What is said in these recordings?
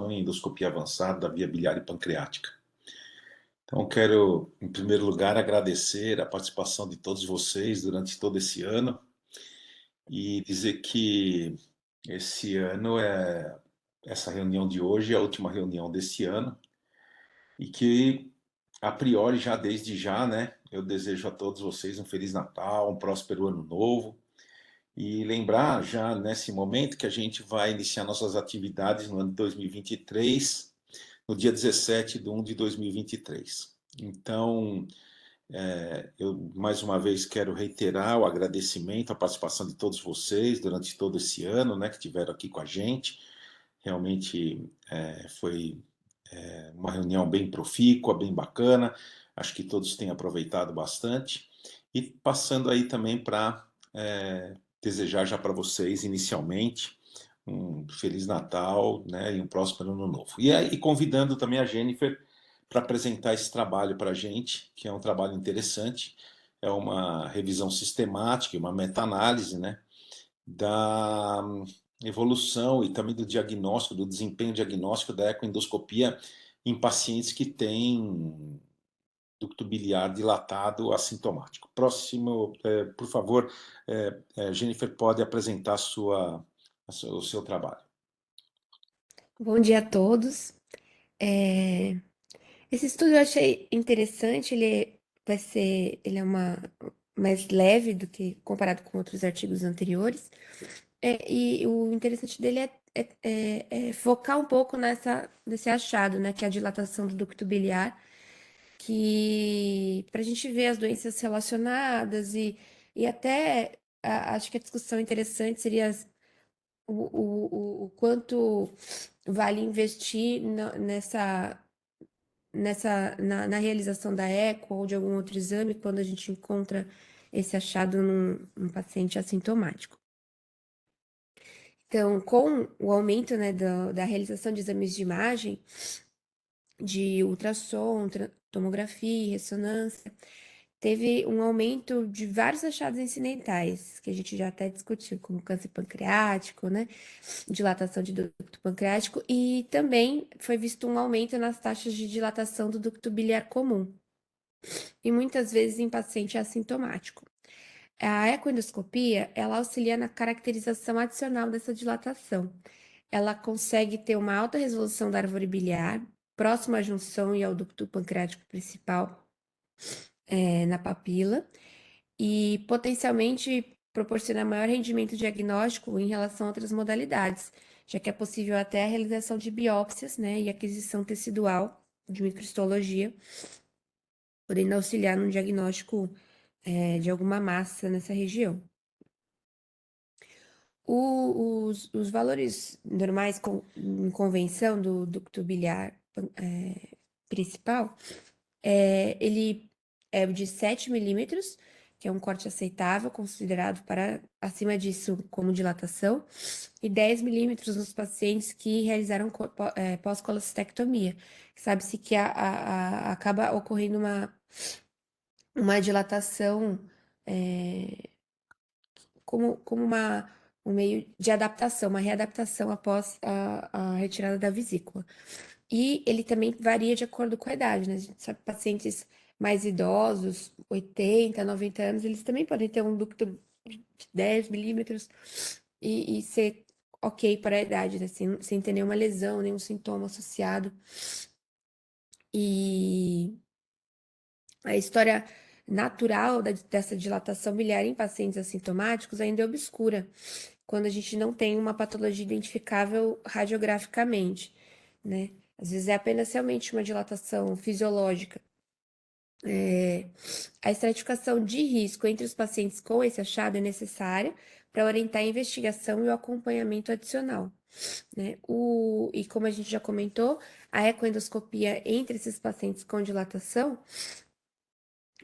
Em endoscopia avançada da via biliar e pancreática. Então, quero, em primeiro lugar, agradecer a participação de todos vocês durante todo esse ano e dizer que esse ano essa reunião de hoje é a última reunião desse ano e que, a priori, já desde já, né, eu desejo a todos vocês um Feliz Natal, um próspero Ano Novo e lembrar já nesse momento que a gente vai iniciar nossas atividades no ano de 2023, no dia 17 de 1 de 2023. Então, eu mais uma vez quero reiterar o agradecimento à participação de todos vocês durante todo esse ano, né, que estiveram aqui com a gente. Realmente foi uma reunião bem profícua, bem bacana. Acho que todos têm aproveitado bastante. E passando aí também para desejar já para vocês, inicialmente, um Feliz Natal, né, e um próspero Ano Novo. E convidando também a Jennifer para apresentar esse trabalho para a gente, que é um trabalho interessante, é uma revisão sistemática, uma meta-análise, né, da evolução e também do diagnóstico, do desempenho diagnóstico da ecoendoscopia em pacientes que têm ducto biliar dilatado assintomático. Próximo, por favor, Jennifer pode apresentar o seu trabalho. Bom dia a todos. É, Esse estudo eu achei interessante, ele é mais leve do que comparado com outros artigos anteriores. E o interessante dele é focar um pouco nesse achado, né, que é a dilatação do ducto biliar, que para a gente ver as doenças relacionadas e até acho que a discussão interessante seria o quanto vale investir na realização da eco ou de algum outro exame quando a gente encontra esse achado num paciente assintomático. Então, com o aumento, né, da realização de exames de imagem, de ultrassom, tomografia, ressonância, teve um aumento de vários achados incidentais, que a gente já até discutiu, como câncer pancreático, né, dilatação de ducto pancreático, e também foi visto um aumento nas taxas de dilatação do ducto biliar comum, e muitas vezes em paciente assintomático. A ecoendoscopia, ela auxilia na caracterização adicional dessa dilatação. Ela consegue ter uma alta resolução da árvore biliar, próxima à junção e ao ducto pancreático principal, na papila, e potencialmente proporciona maior rendimento diagnóstico em relação a outras modalidades, já que é possível até a realização de biópsias, né, e aquisição tecidual de microhistologia, podendo auxiliar no diagnóstico, de alguma massa nessa região. Os valores normais em convenção do ducto biliar principal, ele é de 7 milímetros, que é um corte aceitável, considerado para acima disso como dilatação, e 10 milímetros nos pacientes que realizaram pós-colestectomia. Sabe-se que acaba ocorrendo uma dilatação como um meio de adaptação, uma readaptação após a retirada da vesícula. E ele também varia de acordo com a idade, né? A gente sabe, pacientes mais idosos, 80, 90 anos, eles também podem ter um ducto de 10 milímetros e ser ok para a idade, né? Sem ter nenhuma lesão, nenhum sintoma associado. E a história natural dessa dilatação biliar em pacientes assintomáticos ainda é obscura, quando a gente não tem uma patologia identificável radiograficamente, né? Às vezes é apenas realmente uma dilatação fisiológica. A estratificação de risco entre os pacientes com esse achado é necessária para orientar a investigação e o acompanhamento adicional, né? E como a gente já comentou, a ecoendoscopia entre esses pacientes com dilatação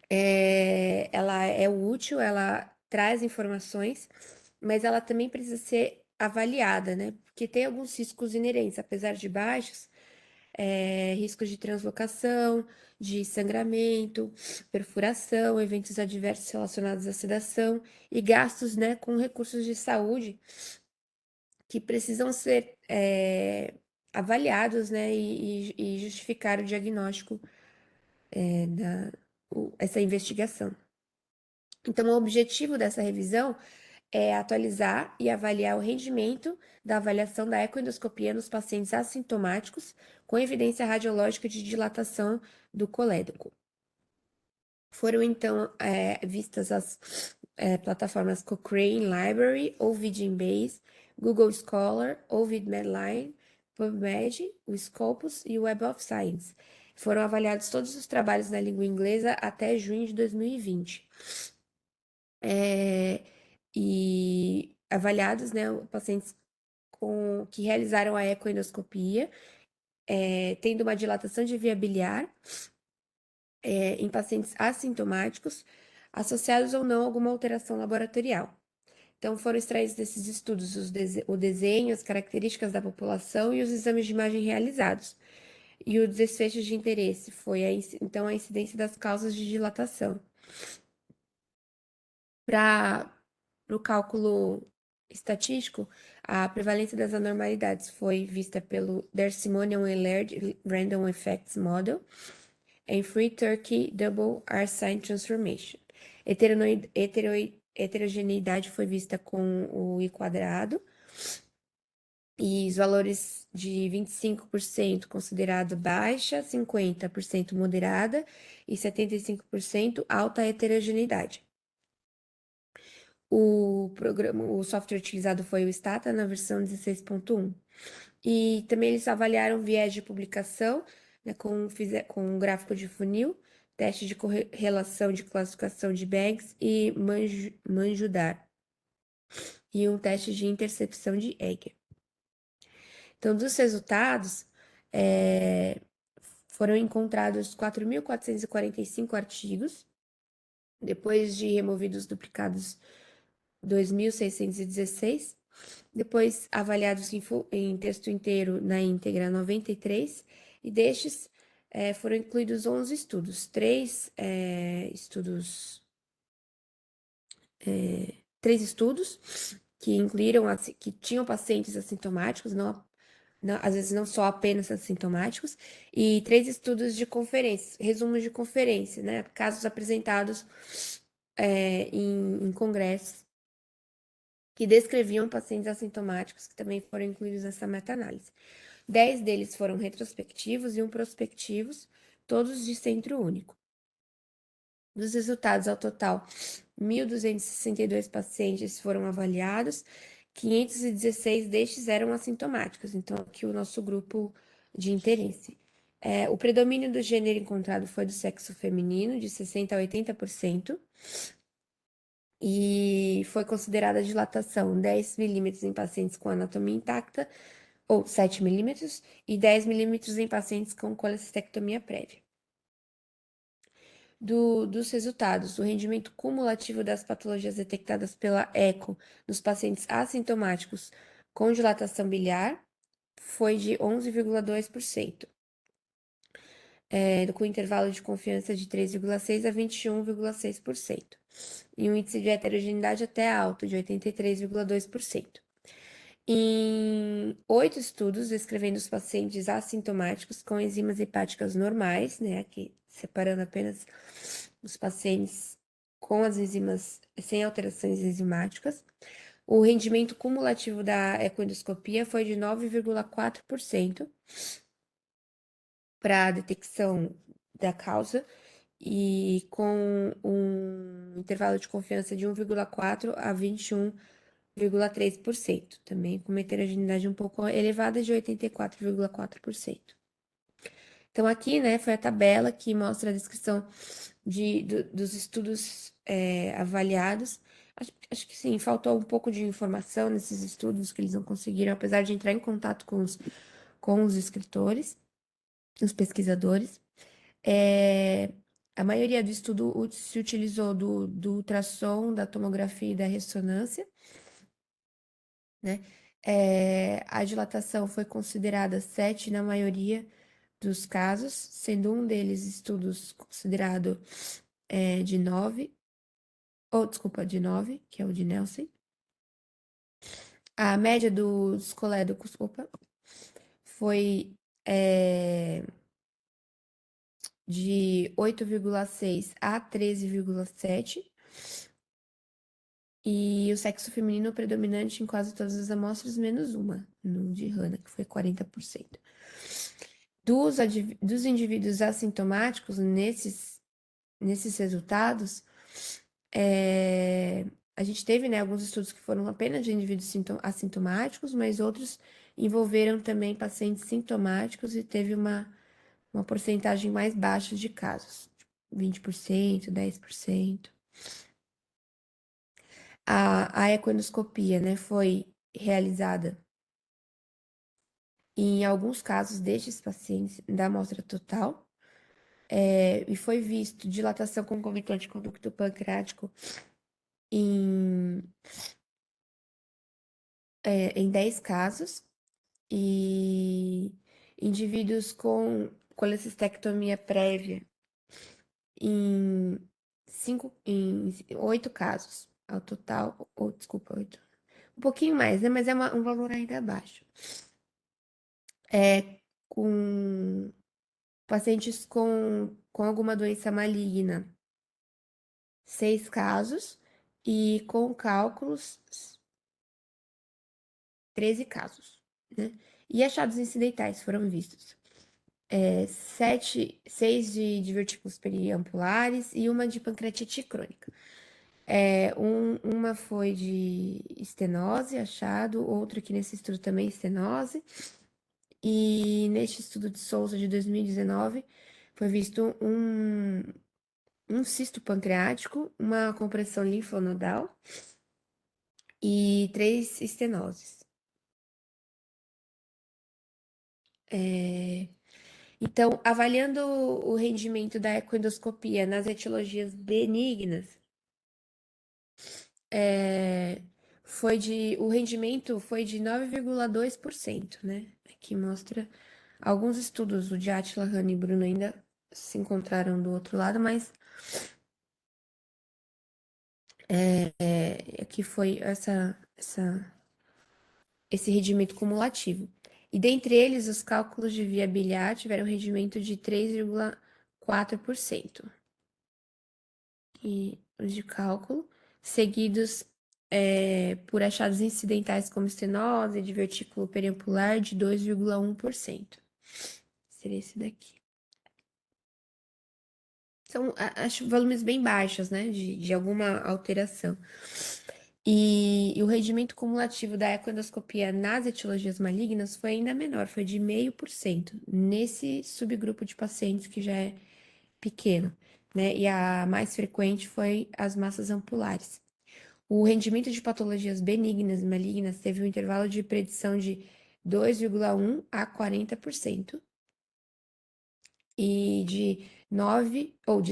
ela é útil, ela traz informações, mas ela também precisa ser avaliada, né? Porque tem alguns riscos inerentes, apesar de baixos, riscos de translocação, de sangramento, perfuração, eventos adversos relacionados à sedação e gastos, né, com recursos de saúde que precisam ser avaliados, né, e justificar o diagnóstico essa investigação. Então, o objetivo dessa revisão é atualizar e avaliar o rendimento da avaliação da ecoendoscopia nos pacientes assintomáticos com evidência radiológica de dilatação do colédoco. Foram, então, vistas as plataformas Cochrane Library, Ovid Embase, Google Scholar, Ovid Medline, PubMed, o Scopus e o Web of Science. Foram avaliados todos os trabalhos na língua inglesa até junho de 2020. E avaliados, né, pacientes que realizaram a ecoendoscopia, tendo uma dilatação de via biliar, em pacientes assintomáticos, associados ou não a alguma alteração laboratorial. Então, foram extraídos desses estudos o desenho, as características da população e os exames de imagem realizados. E o desfecho de interesse foi, então, a incidência das causas de dilatação. Para o cálculo estatístico, a prevalência das anormalidades foi vista pelo Der Simonian and Laird Random Effects Model em Free Turkey Double R-Sign Transformation. Heterogeneidade foi vista com o I quadrado, e os valores de 25% considerado baixa, 50% moderada e 75% alta heterogeneidade. O software utilizado foi o Stata na versão 16.1. E também eles avaliaram viés de publicação, né, com um gráfico de funil, teste de correlação de classificação de bags e Manjudar, e um teste de intercepção de Egger. Então, dos resultados, foram encontrados 4.445 artigos, depois de removidos duplicados 2.616, depois avaliados em texto inteiro na íntegra 93, e destes foram incluídos 11 estudos, três estudos que incluíram, que tinham pacientes assintomáticos, às vezes não só apenas assintomáticos, e 3 estudos de conferências, resumos de conferência, né, casos apresentados em congressos, que descreviam pacientes assintomáticos, que também foram incluídos nessa meta-análise. 10 deles foram retrospectivos e 1 prospectivos, todos de centro único. Dos resultados, ao total, 1.262 pacientes foram avaliados, 516 destes eram assintomáticos, então aqui o nosso grupo de interesse. O predomínio do gênero encontrado foi do sexo feminino, de 60% a 80%, e foi considerada dilatação 10 milímetros em pacientes com anatomia intacta, ou 7 milímetros, e 10 milímetros em pacientes com colecistectomia prévia. Dos resultados, o rendimento cumulativo das patologias detectadas pela ECO nos pacientes assintomáticos com dilatação biliar foi de 11,2%, com intervalo de confiança de 3,6% a 21,6%, e um índice de heterogeneidade até alto, de 83,2%. Em 8 estudos descrevendo os pacientes assintomáticos com enzimas hepáticas normais, né, aqui separando apenas os pacientes com as enzimas sem alterações enzimáticas, o rendimento cumulativo da ecoendoscopia foi de 9,4% para a detecção da causa, e com um intervalo de confiança de 1,4% a 21,3%, também com uma heterogeneidade um pouco elevada de 84,4%. Então, aqui, né, foi a tabela que mostra a descrição dos estudos avaliados. Acho que sim, faltou um pouco de informação nesses estudos que eles não conseguiram, apesar de entrar em contato com os escritores, os pesquisadores. A maioria do estudo se utilizou do ultrassom, da tomografia e da ressonância, né? A dilatação foi considerada 7 na maioria dos casos, sendo um deles estudos considerado de 9, de 9, que é o de Nelson. A média dos colédocos, foi de 8,6 a 13,7. E o sexo feminino predominante em quase todas as amostras, menos uma, no de Hana, que foi 40%. Dos indivíduos assintomáticos, nesses resultados, a gente teve, né, alguns estudos que foram apenas de indivíduos assintomáticos, mas outros envolveram também pacientes sintomáticos e teve uma porcentagem mais baixa de casos, 20%, 10%. A ecoendoscopia, né, foi realizada em alguns casos destes pacientes da amostra total, e foi visto dilatação concomitante com ducto pancreático em, em 10 casos, e indivíduos com colecistectomia prévia em 8 casos, ao total, ou desculpa, 8, um pouquinho mais, né, mas é um valor ainda baixo. Com pacientes com alguma doença maligna, 6 casos, e com cálculos, 13 casos, né? E achados incidentais foram vistos. 6 de divertículos periampulares e uma de pancreatite crônica. Uma foi de estenose, achado, outra aqui nesse estudo também estenose. E neste estudo de Souza de 2019, foi visto um cisto pancreático, uma compressão linfonodal e 3 estenoses. Então, avaliando o rendimento da ecoendoscopia nas etiologias benignas, o rendimento foi de 9,2%, né? Aqui mostra alguns estudos, o de Átila, Rani e Bruno ainda se encontraram do outro lado, mas aqui foi esse rendimento cumulativo. E dentre eles, os cálculos de via biliar tiveram rendimento de 3,4%. E os de cálculo, seguidos por achados incidentais como estenose, divertículo periampular de 2,1%. Seria esse daqui. São, acho, volumes bem baixos, né, de alguma alteração. E o rendimento cumulativo da ecoendoscopia nas etiologias malignas foi ainda menor, foi de 0,5% nesse subgrupo de pacientes que já é pequeno, né? E a mais frequente foi as massas ampulares. O rendimento de patologias benignas e malignas teve um intervalo de predição de 2,1 a 40% e de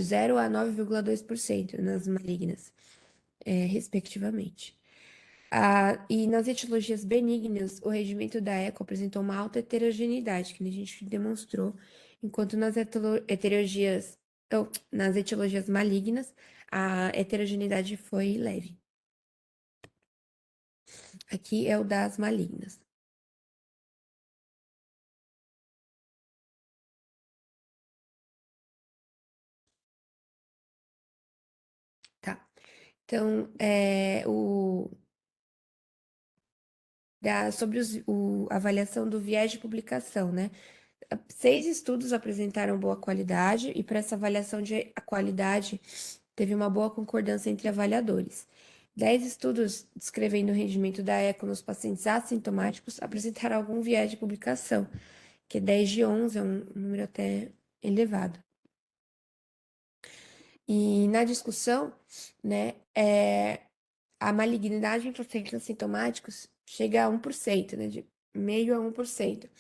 0 a 9,2% nas malignas, respectivamente. E nas etiologias benignas, o rendimento da eco apresentou uma alta heterogeneidade, que a gente demonstrou, enquanto nas etiologias malignas, a heterogeneidade foi leve. Aqui é o das malignas. Tá. Então, sobre a avaliação do viés de publicação, né? 6 estudos apresentaram boa qualidade, e para essa avaliação de qualidade, teve uma boa concordância entre avaliadores. 10 estudos descrevendo o rendimento da eco nos pacientes assintomáticos apresentaram algum viés de publicação, que é 10 de 11, é um número até elevado. E na discussão, né, a malignidade em pacientes assintomáticos chega a 1%, né, de meio a 1%.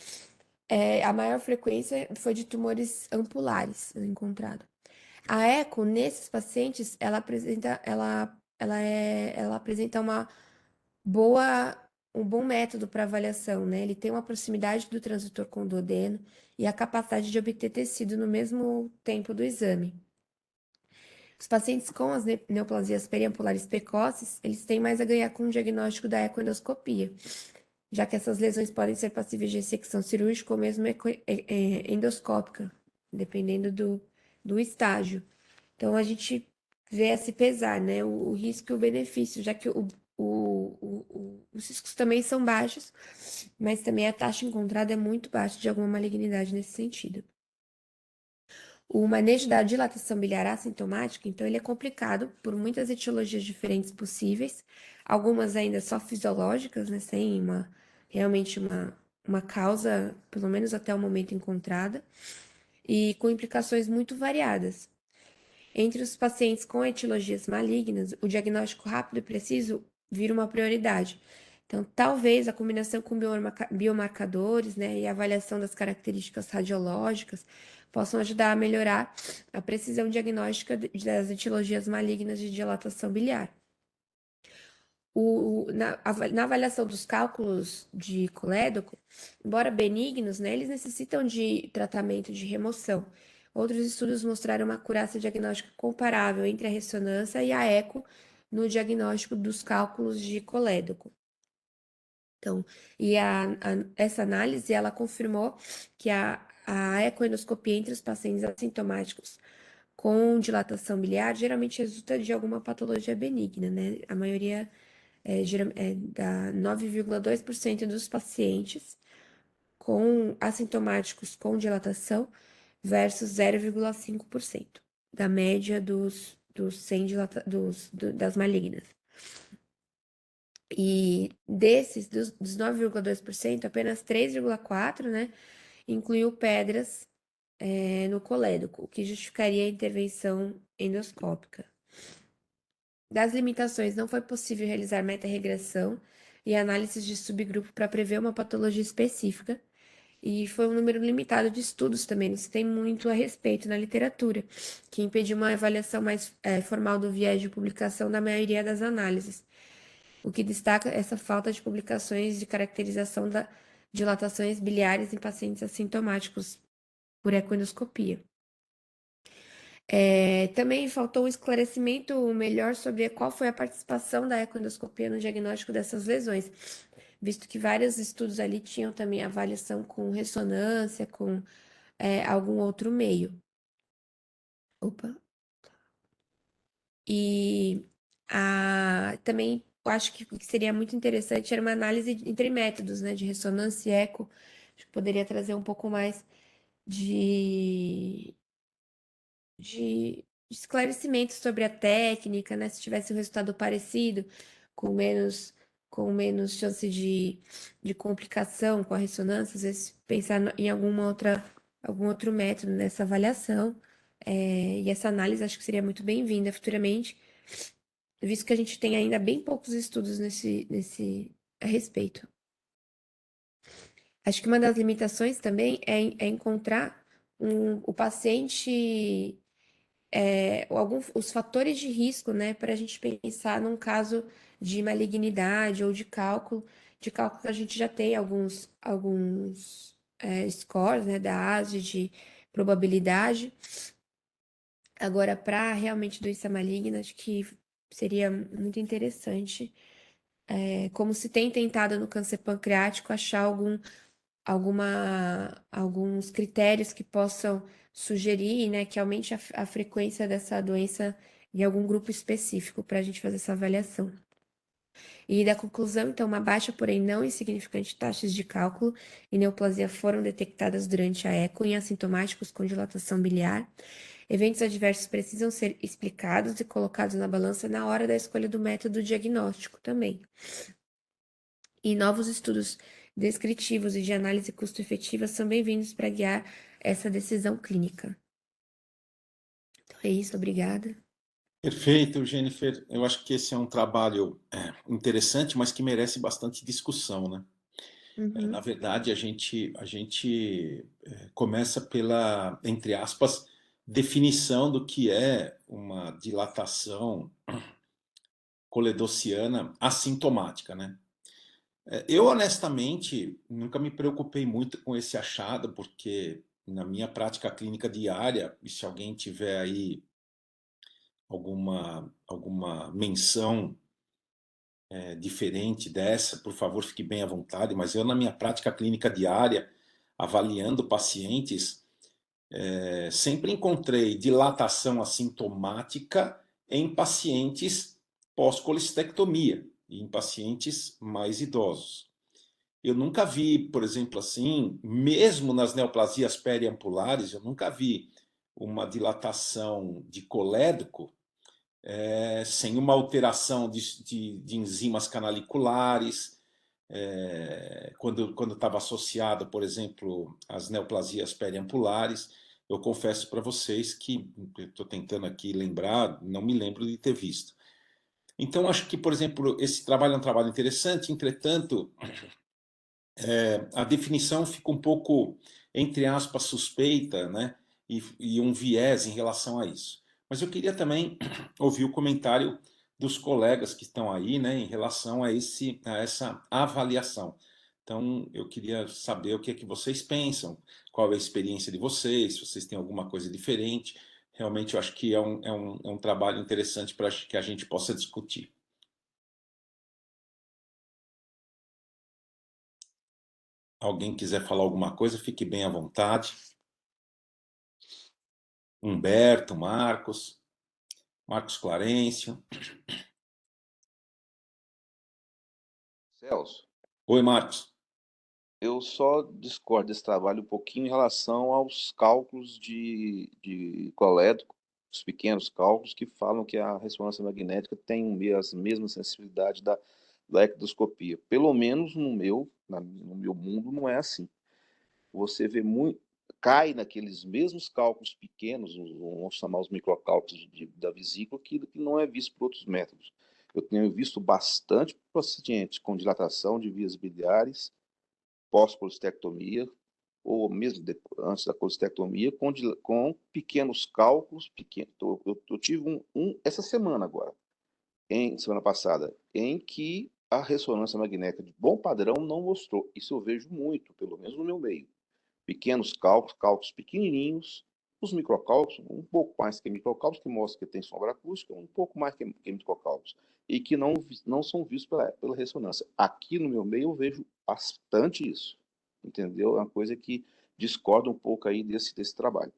A maior frequência foi de tumores ampulares encontrado. A eco, nesses pacientes, ela apresenta um bom método para avaliação, né? Ele tem uma proximidade do transitor com o duodeno e a capacidade de obter tecido no mesmo tempo do exame. Os pacientes com as neoplasias periampulares precoces, eles têm mais a ganhar com o diagnóstico da ecoendoscopia. já que essas lesões podem ser passíveis de ressecção cirúrgica ou mesmo endoscópica, dependendo do estágio. Então, a gente vê a se pesar, né, o risco e o benefício, já que os riscos também são baixos, mas também a taxa encontrada é muito baixa de alguma malignidade nesse sentido. O manejo da dilatação biliar assintomática, então, ele é complicado por muitas etiologias diferentes possíveis, algumas ainda só fisiológicas, né, sem realmente uma causa, pelo menos até o momento encontrada, e com implicações muito variadas. Entre os pacientes com etiologias malignas, o diagnóstico rápido e preciso vira uma prioridade. Então, talvez a combinação com biomarcadores, né, e a avaliação das características radiológicas possam ajudar a melhorar a precisão diagnóstica das etiologias malignas de dilatação biliar. Na avaliação dos cálculos de colédoco, embora benignos, né, eles necessitam de tratamento de remoção. Outros estudos mostraram uma acurácia diagnóstica comparável entre a ressonância e a eco no diagnóstico dos cálculos de colédoco. Então, essa análise, ela confirmou que a ecoendoscopia entre os pacientes assintomáticos com dilatação biliar geralmente resulta de alguma patologia benigna, né? A maioria dá 9,2% dos pacientes com assintomáticos com dilatação versus 0,5% da média dos 100 das malignas. E dos 9,2%, apenas 3,4%, né, incluiu pedras no colédoco, o que justificaria a intervenção endoscópica. Das limitações, não foi possível realizar meta-regressão e análises de subgrupo para prever uma patologia específica, e foi um número limitado de estudos também, não se tem muito a respeito na literatura, que impediu uma avaliação mais formal do viés de publicação da maioria das análises, o que destaca essa falta de publicações de caracterização da dilatações biliares em pacientes assintomáticos por ecoendoscopia. Também faltou um esclarecimento melhor sobre qual foi a participação da ecoendoscopia no diagnóstico dessas lesões, visto que vários estudos ali tinham também avaliação com ressonância, com algum outro meio. Opa. E também eu acho que o que seria muito interessante era uma análise entre métodos, né, de ressonância e eco. Acho que poderia trazer um pouco mais de de esclarecimento sobre a técnica, né? Se tivesse um resultado parecido, com menos, com menos chance de complicação com a ressonância, às vezes pensar em algum outro método nessa avaliação. E essa análise acho que seria muito bem-vinda futuramente, visto que a gente tem ainda bem poucos estudos nesse a respeito. Acho que uma das limitações também é encontrar o paciente os fatores de risco, né, para a gente pensar num caso de malignidade ou de cálculo que a gente já tem alguns scores, né, da ASE de probabilidade. Agora, para realmente doença maligna, acho que seria muito interessante, como se tem tentado no câncer pancreático, achar alguns critérios que possam sugerir, né, que aumente a frequência dessa doença em algum grupo específico para a gente fazer essa avaliação. E da conclusão, então, uma baixa, porém não insignificante taxas de cálculo e neoplasia foram detectadas durante a eco em assintomáticos com dilatação biliar. Eventos adversos precisam ser explicados e colocados na balança na hora da escolha do método diagnóstico também. E novos estudos descritivos e de análise custo-efetiva são bem-vindos para guiar essa decisão clínica. Então é isso, obrigada. Perfeito, Jennifer. Eu acho que esse é um trabalho interessante, mas que merece bastante discussão, né? Na Uhum. verdade, a gente começa pela, entre aspas, definição do que é uma dilatação coledociana assintomática, né? Eu, honestamente, nunca me preocupei muito com esse achado, porque na minha prática clínica diária, e se alguém tiver aí alguma menção diferente dessa, por favor, fique bem à vontade, mas eu, na minha prática clínica diária, avaliando pacientes, sempre encontrei dilatação assintomática em pacientes pós-colestectomia e em pacientes mais idosos. Eu nunca vi, por exemplo, assim, mesmo nas neoplasias periampulares, eu nunca vi uma dilatação de colédoco sem uma alteração de enzimas canaliculares, quando estava associado, por exemplo, às neoplasias periampulares. Eu confesso para vocês que estou tentando aqui lembrar, não me lembro de ter visto. Então, acho que, por exemplo, esse trabalho é um trabalho interessante, entretanto, a definição fica um pouco, entre aspas, suspeita, né? E um viés em relação a isso. Mas eu queria também ouvir o comentário dos colegas que estão aí, né, em relação a essa avaliação. Então, eu queria saber o que é que vocês pensam, qual é a experiência de vocês, se vocês têm alguma coisa diferente. Realmente, eu acho que é um trabalho interessante para que a gente possa discutir. Alguém quiser falar alguma coisa, fique bem à vontade. Humberto, Marcos Clarencio. Celso, Oi, Marcos. eu só discordo desse trabalho um pouquinho em relação aos cálculos de colédoco, os pequenos cálculos que falam que a ressonância magnética tem as mesmas sensibilidades da ectoscopia. Pelo menos no meu mundo não é assim. Você vê muito, cai naqueles mesmos cálculos pequenos, vamos chamar os microcálculos da vesícula, que não é visto por outros métodos. Eu tenho visto bastante pacientes com dilatação de vias biliares pós-colestectomia, ou mesmo antes da colestectomia, com pequenos cálculos. Eu tive essa semana agora, semana passada, em que a ressonância magnética de bom padrão não mostrou. Isso eu vejo muito, pelo menos no meu meio. Pequenos cálculos, cálculos pequenininhos, os microcálculos, um pouco mais que microcálculos, que mostra que tem sombra acústica, um pouco mais que microcálculos, e que não são vistos pela ressonância. Aqui no meu meio eu vejo bastante isso, entendeu? É uma coisa que discorda um pouco aí desse trabalho.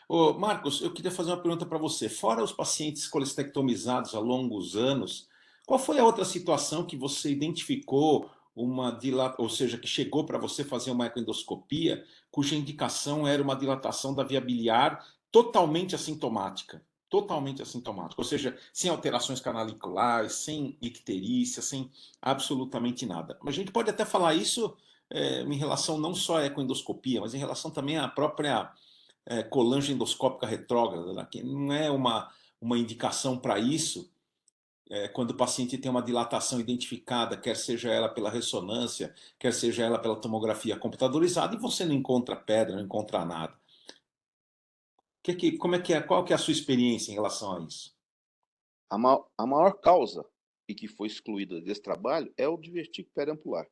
Ô, Marcos, eu queria fazer uma pergunta para você. Fora os pacientes colestectomizados há longos anos, qual foi a outra situação que você identificou uma dilatação, ou seja, que chegou para você fazer uma ecoendoscopia, cuja indicação era uma dilatação da via biliar totalmente assintomática? Totalmente assintomática, ou seja, sem alterações canaliculares, sem icterícia, sem absolutamente nada. Mas a gente pode até falar isso em relação não só à ecoendoscopia, mas em relação também à própria colange endoscópica retrógrada, né, que não é uma indicação para isso, quando o paciente tem uma dilatação identificada, quer seja ela pela ressonância, quer seja ela pela tomografia computadorizada, e você não encontra pedra, não encontra nada. Como é que é, qual que é a sua experiência em relação a isso? A maior causa e que foi excluída desse trabalho é o divertículo periampular.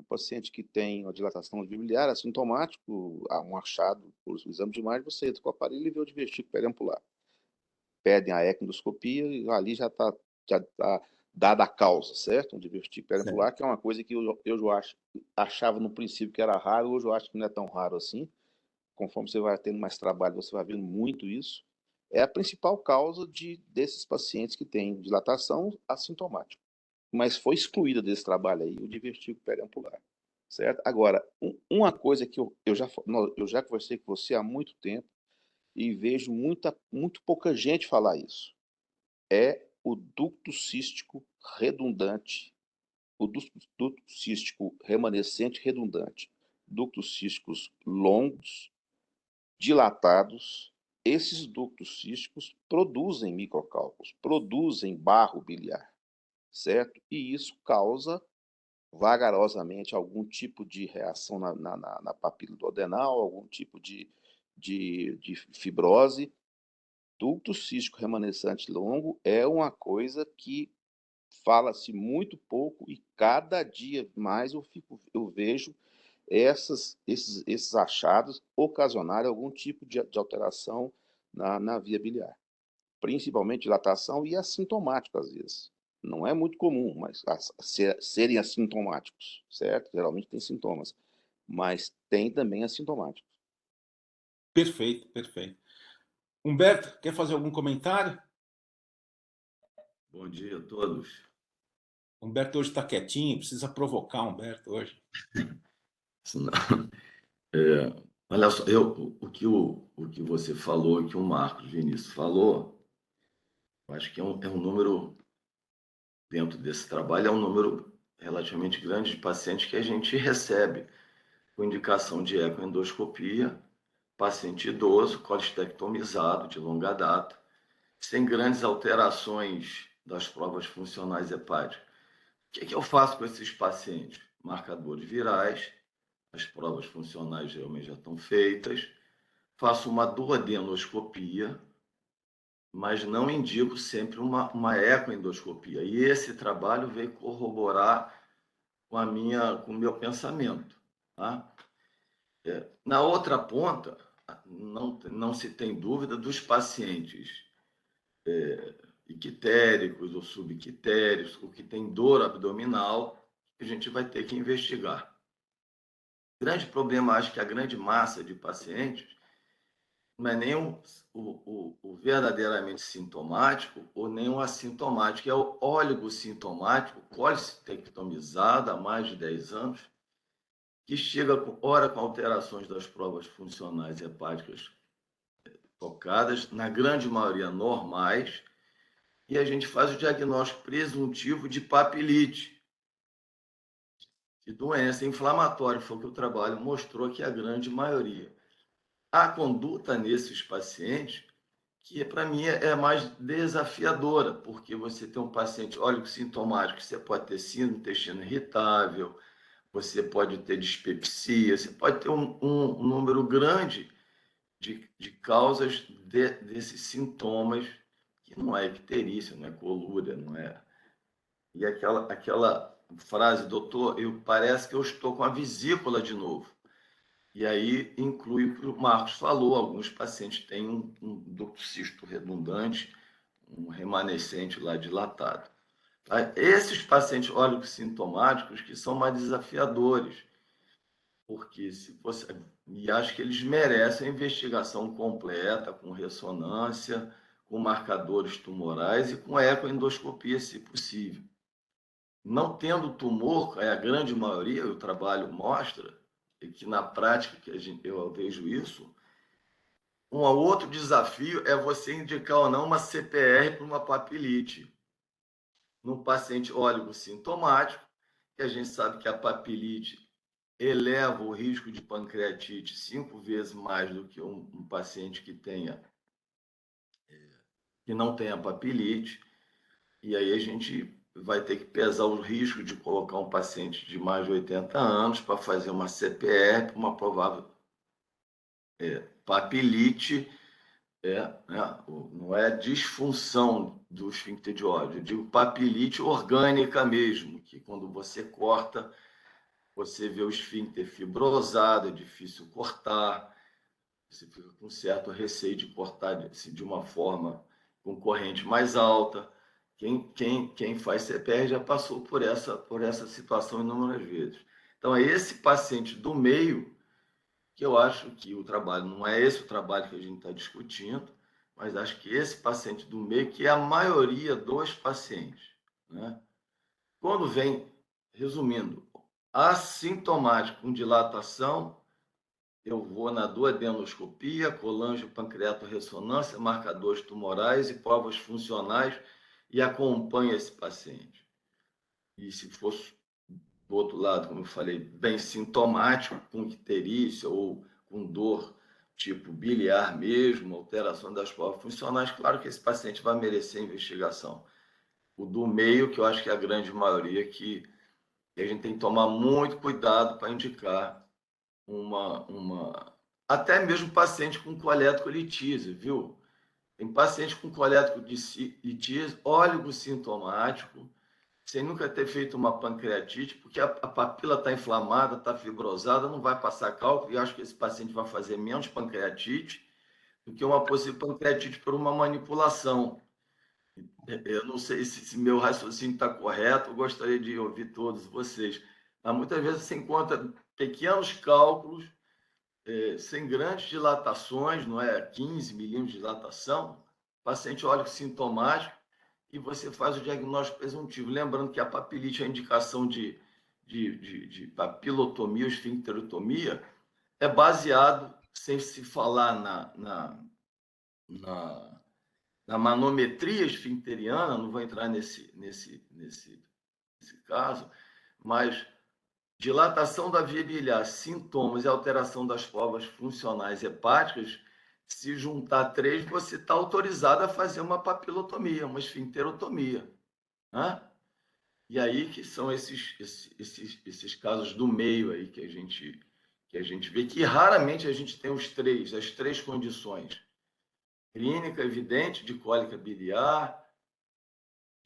Um paciente que tem uma dilatação biliar assintomático, um achado por exame de imagem, você entra com o aparelho e vê o divertículo periampular. Pedem a ectoscopia e ali já tá dada a causa, certo? Um divertículo periampular, que é uma coisa que eu achava no princípio que era raro, hoje eu acho que não é tão raro assim. Conforme você vai tendo mais trabalho, você vai vendo muito isso. É a principal causa desses pacientes que têm dilatação assintomática. Mas foi excluída desse trabalho aí o divertículo periampular, certo? Agora, uma coisa que eu já conversei com você há muito tempo e vejo muito pouca gente falar isso, é o ducto cístico redundante, o ducto cístico remanescente redundante, ductos císticos longos, dilatados. Esses ductos císticos produzem microcálculos, produzem barro biliar, certo? E isso causa vagarosamente algum tipo de reação na papila do adenal, algum tipo de fibrose. Ducto cístico remanescente longo é uma coisa que fala-se muito pouco e cada dia mais eu vejo esses achados ocasionarem algum tipo de alteração na via biliar, principalmente dilatação e assintomático às vezes. Não é muito comum, mas serem assintomáticos, certo? Geralmente tem sintomas, mas tem também assintomáticos. Perfeito, perfeito. Humberto, quer fazer algum comentário? Bom dia a todos. Humberto hoje está quietinho, precisa provocar o Humberto hoje. Olha só, o que você falou, que o Marcos Vinícius falou, eu acho que é um número, dentro desse trabalho, é um número relativamente grande de pacientes que a gente recebe com indicação de ecoendoscopia, paciente idoso, colestectomizado de longa data, sem grandes alterações das provas funcionais hepáticas. O que eu faço com esses pacientes? Marcadores virais, as provas funcionais geralmente já estão feitas, faço uma duodenoscopia, mas não indico sempre uma ecoendoscopia. E esse trabalho veio corroborar com o meu pensamento. Tá? Na outra ponta, não se tem dúvida dos pacientes ictéricos ou subictéricos, o que tem dor abdominal, a gente vai ter que investigar. O grande problema, acho que a grande massa de pacientes não é nem o verdadeiramente sintomático ou nem o assintomático, é o oligosintomático, colestectomizado há mais de 10 anos, que chega, ora com alterações das provas funcionais hepáticas tocadas, na grande maioria normais, e a gente faz o diagnóstico presuntivo de papilite, de doença inflamatória, foi o que o trabalho mostrou que é a grande maioria. A conduta nesses pacientes, que para mim é mais desafiadora, porque você tem um paciente sintomático, você pode ter síndrome do intestino irritável, você pode ter dispepsia, você pode ter um número grande de causas desses sintomas, que não é icterícia, não é colúria, não é... E aquela frase, doutor, parece que eu estou com a vesícula de novo. E aí inclui o que o Marcos falou, alguns pacientes têm um ducto cisto redundante, um remanescente lá dilatado. Esses pacientes sintomáticos que são mais desafiadores, porque e acho que eles merecem a investigação completa, com ressonância, com marcadores tumorais e com ecoendoscopia, se possível. Não tendo tumor, a grande maioria, o trabalho mostra, e que na prática eu vejo isso, um outro desafio é você indicar ou não uma CPR para uma papilite. No paciente sintomático, que a gente sabe que a papilite eleva o risco de pancreatite 5 vezes mais do que um paciente que não tenha papilite, e aí a gente vai ter que pesar o risco de colocar um paciente de mais de 80 anos para fazer uma CPR para uma provável papilite, não é disfunção do esfíncter de ódio, eu digo papilite orgânica mesmo, que quando você corta, você vê o esfíncter fibrosado, é difícil cortar, você fica com certo receio de cortar de uma forma com corrente mais alta. Quem faz CPR já passou por essa situação inúmeras vezes. Então, é esse paciente do meio que eu acho que o trabalho, não é esse o trabalho que a gente está discutindo, mas acho que esse paciente do meio, que é a maioria dos pacientes, né? Quando vem, resumindo, assintomático com dilatação, eu vou na duodenoscopia, colangiopancreatorressonância, marcadores tumorais e provas funcionais e acompanho esse paciente. E se fosse do outro lado, como eu falei, bem sintomático, com icterícia ou com dor tipo biliar mesmo, alteração das provas funcionais, claro que esse paciente vai merecer investigação. O do meio, que eu acho que é a grande maioria, que a gente tem que tomar muito cuidado para indicar até mesmo paciente com colectolitise, viu? Tem paciente com colectolitise, oligosintomático, sem nunca ter feito uma pancreatite, porque a papila está inflamada, está fibrosada, não vai passar cálculo, e acho que esse paciente vai fazer menos pancreatite do que uma possível pancreatite por uma manipulação. Eu não sei se meu raciocínio está correto, eu gostaria de ouvir todos vocês. Mas muitas vezes você encontra pequenos cálculos, sem grandes dilatações, não é? 15 milímetros de dilatação, o paciente olha o sintomático e você faz o diagnóstico presuntivo. Lembrando que a papilite, a indicação de papilotomia ou esfincterotomia, é baseado, sem se falar na na manometria esfincteriana, não vou entrar nesse caso, mas dilatação da via biliar, sintomas e alteração das provas funcionais hepáticas, se juntar três, você está autorizado a fazer uma papilotomia, uma esfincterotomia. Né? E aí que são esses casos do meio aí que a gente vê, que raramente a gente tem as três condições. Clínica evidente de cólica biliar,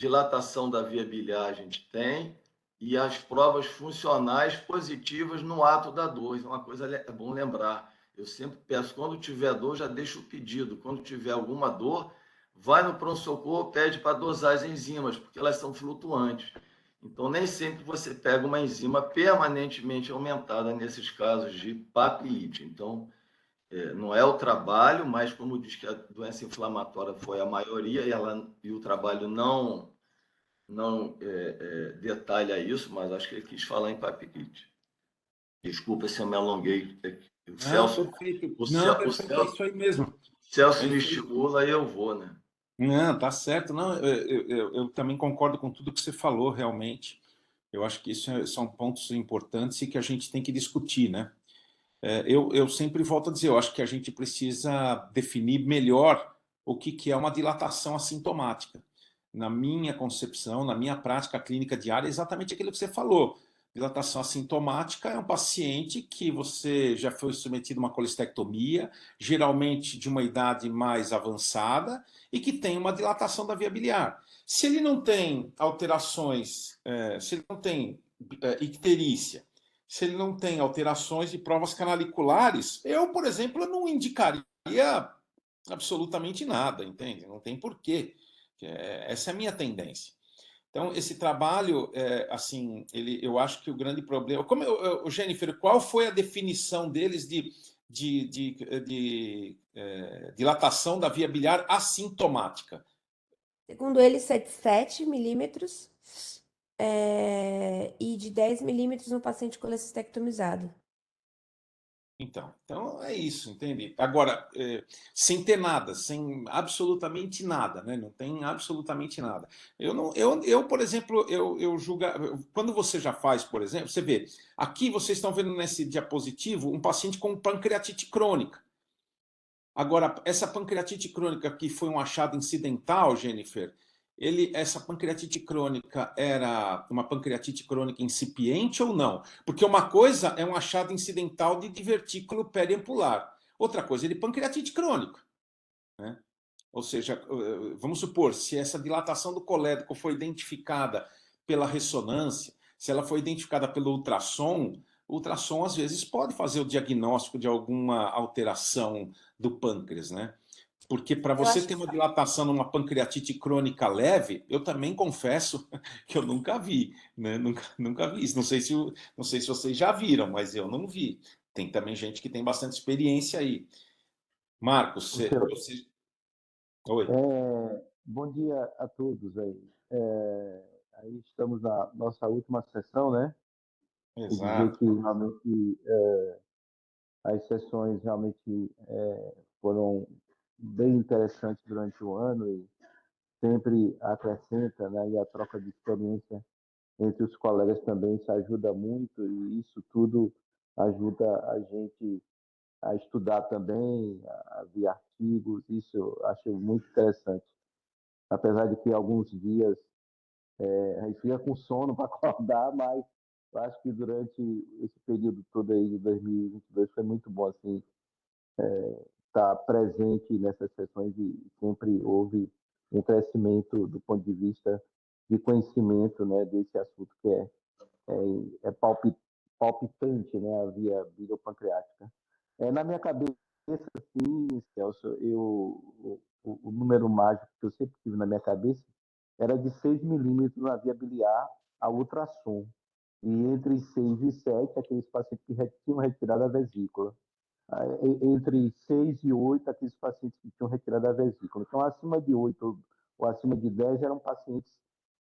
dilatação da via biliar a gente tem, e as provas funcionais positivas no ato da dor. Isso é uma coisa é bom lembrar. Eu sempre peço, quando tiver dor, já deixo o pedido. Quando tiver alguma dor, vai no pronto-socorro, pede para dosar as enzimas, porque elas são flutuantes. Então, nem sempre você pega uma enzima permanentemente aumentada nesses casos de papilite. Então, não é o trabalho, mas como diz que a doença inflamatória foi a maioria e o trabalho não detalha isso, mas acho que ele quis falar em papilite. Desculpa se eu me alonguei. O Não, Celso, perfeito. o Não, Celso, o perfeito, é Celso, isso aí mesmo. É Celso me isso aí. estimula e eu vou, né? Não, tá certo. Não, eu também concordo com tudo que você falou, realmente. Eu acho que são pontos importantes e que a gente tem que discutir, né? Eu sempre volto a dizer, eu acho que a gente precisa definir melhor o que é uma dilatação assintomática. Na minha concepção, na minha prática clínica diária, é exatamente aquilo que você falou. Dilatação assintomática é um paciente que você já foi submetido a uma colestectomia, geralmente de uma idade mais avançada, e que tem uma dilatação da via biliar. Se ele não tem alterações, se ele não tem icterícia, se ele não tem alterações de provas canaliculares, eu, por exemplo, não indicaria absolutamente nada, entende? Não tem porquê. Essa é a minha tendência. Então, esse trabalho, assim, eu acho que o grande problema. Jennifer, qual foi a definição deles de dilatação da via biliar assintomática? Segundo ele, 7 milímetros e de 10 milímetros no paciente colecistectomizado. Então é isso, entende? Agora, sem ter nada, sem absolutamente nada, né? Não tem absolutamente nada. Eu, não, eu por exemplo, eu julgo. Quando você já faz, por exemplo, você vê, aqui vocês estão vendo nesse diapositivo um paciente com pancreatite crônica. Agora, essa pancreatite crônica que foi um achado incidental, Jennifer, essa pancreatite crônica era uma pancreatite crônica incipiente ou não? Porque uma coisa é um achado incidental de divertículo periampular. Outra coisa, ele pancreatite crônica, né? Ou seja, vamos supor, se essa dilatação do colédoco foi identificada pela ressonância, se ela foi identificada pelo ultrassom, o ultrassom às vezes pode fazer o diagnóstico de alguma alteração do pâncreas, né? Porque para Eu você acho ter que uma dilatação numa pancreatite crônica leve, eu também confesso que eu nunca vi, né? Nunca vi isso. Não sei se vocês já viram, mas eu não vi. Tem também gente que tem bastante experiência aí. Marcos, O seu, Oi. bom dia a todos aí. Aí estamos na nossa última sessão, né? E dizer Exato. que realmente as sessões realmente foram bem interessantes durante o ano e sempre acrescenta, né? E a troca de experiência entre os colegas também se ajuda muito e isso tudo ajuda a gente a estudar também, a ver artigos, isso eu acho muito interessante. Apesar de que alguns dias a gente fica com sono para acordar, mas eu acho que durante esse período todo aí de 2022 foi muito bom assim estar presente nessas sessões e sempre houve um crescimento do ponto de vista de conhecimento, né, desse assunto que palpitante, né, a via biliopancreática. Na minha cabeça, assim, Celso, o número mágico que eu sempre tive na minha cabeça era de 6 milímetros na via biliar a ultrassom. E entre 6 e 7, aqueles pacientes que tinham retirado a vesícula. Entre 6 e 8, aqueles pacientes que tinham retirado a vesícula. Então, acima de 8 ou acima de 10 eram pacientes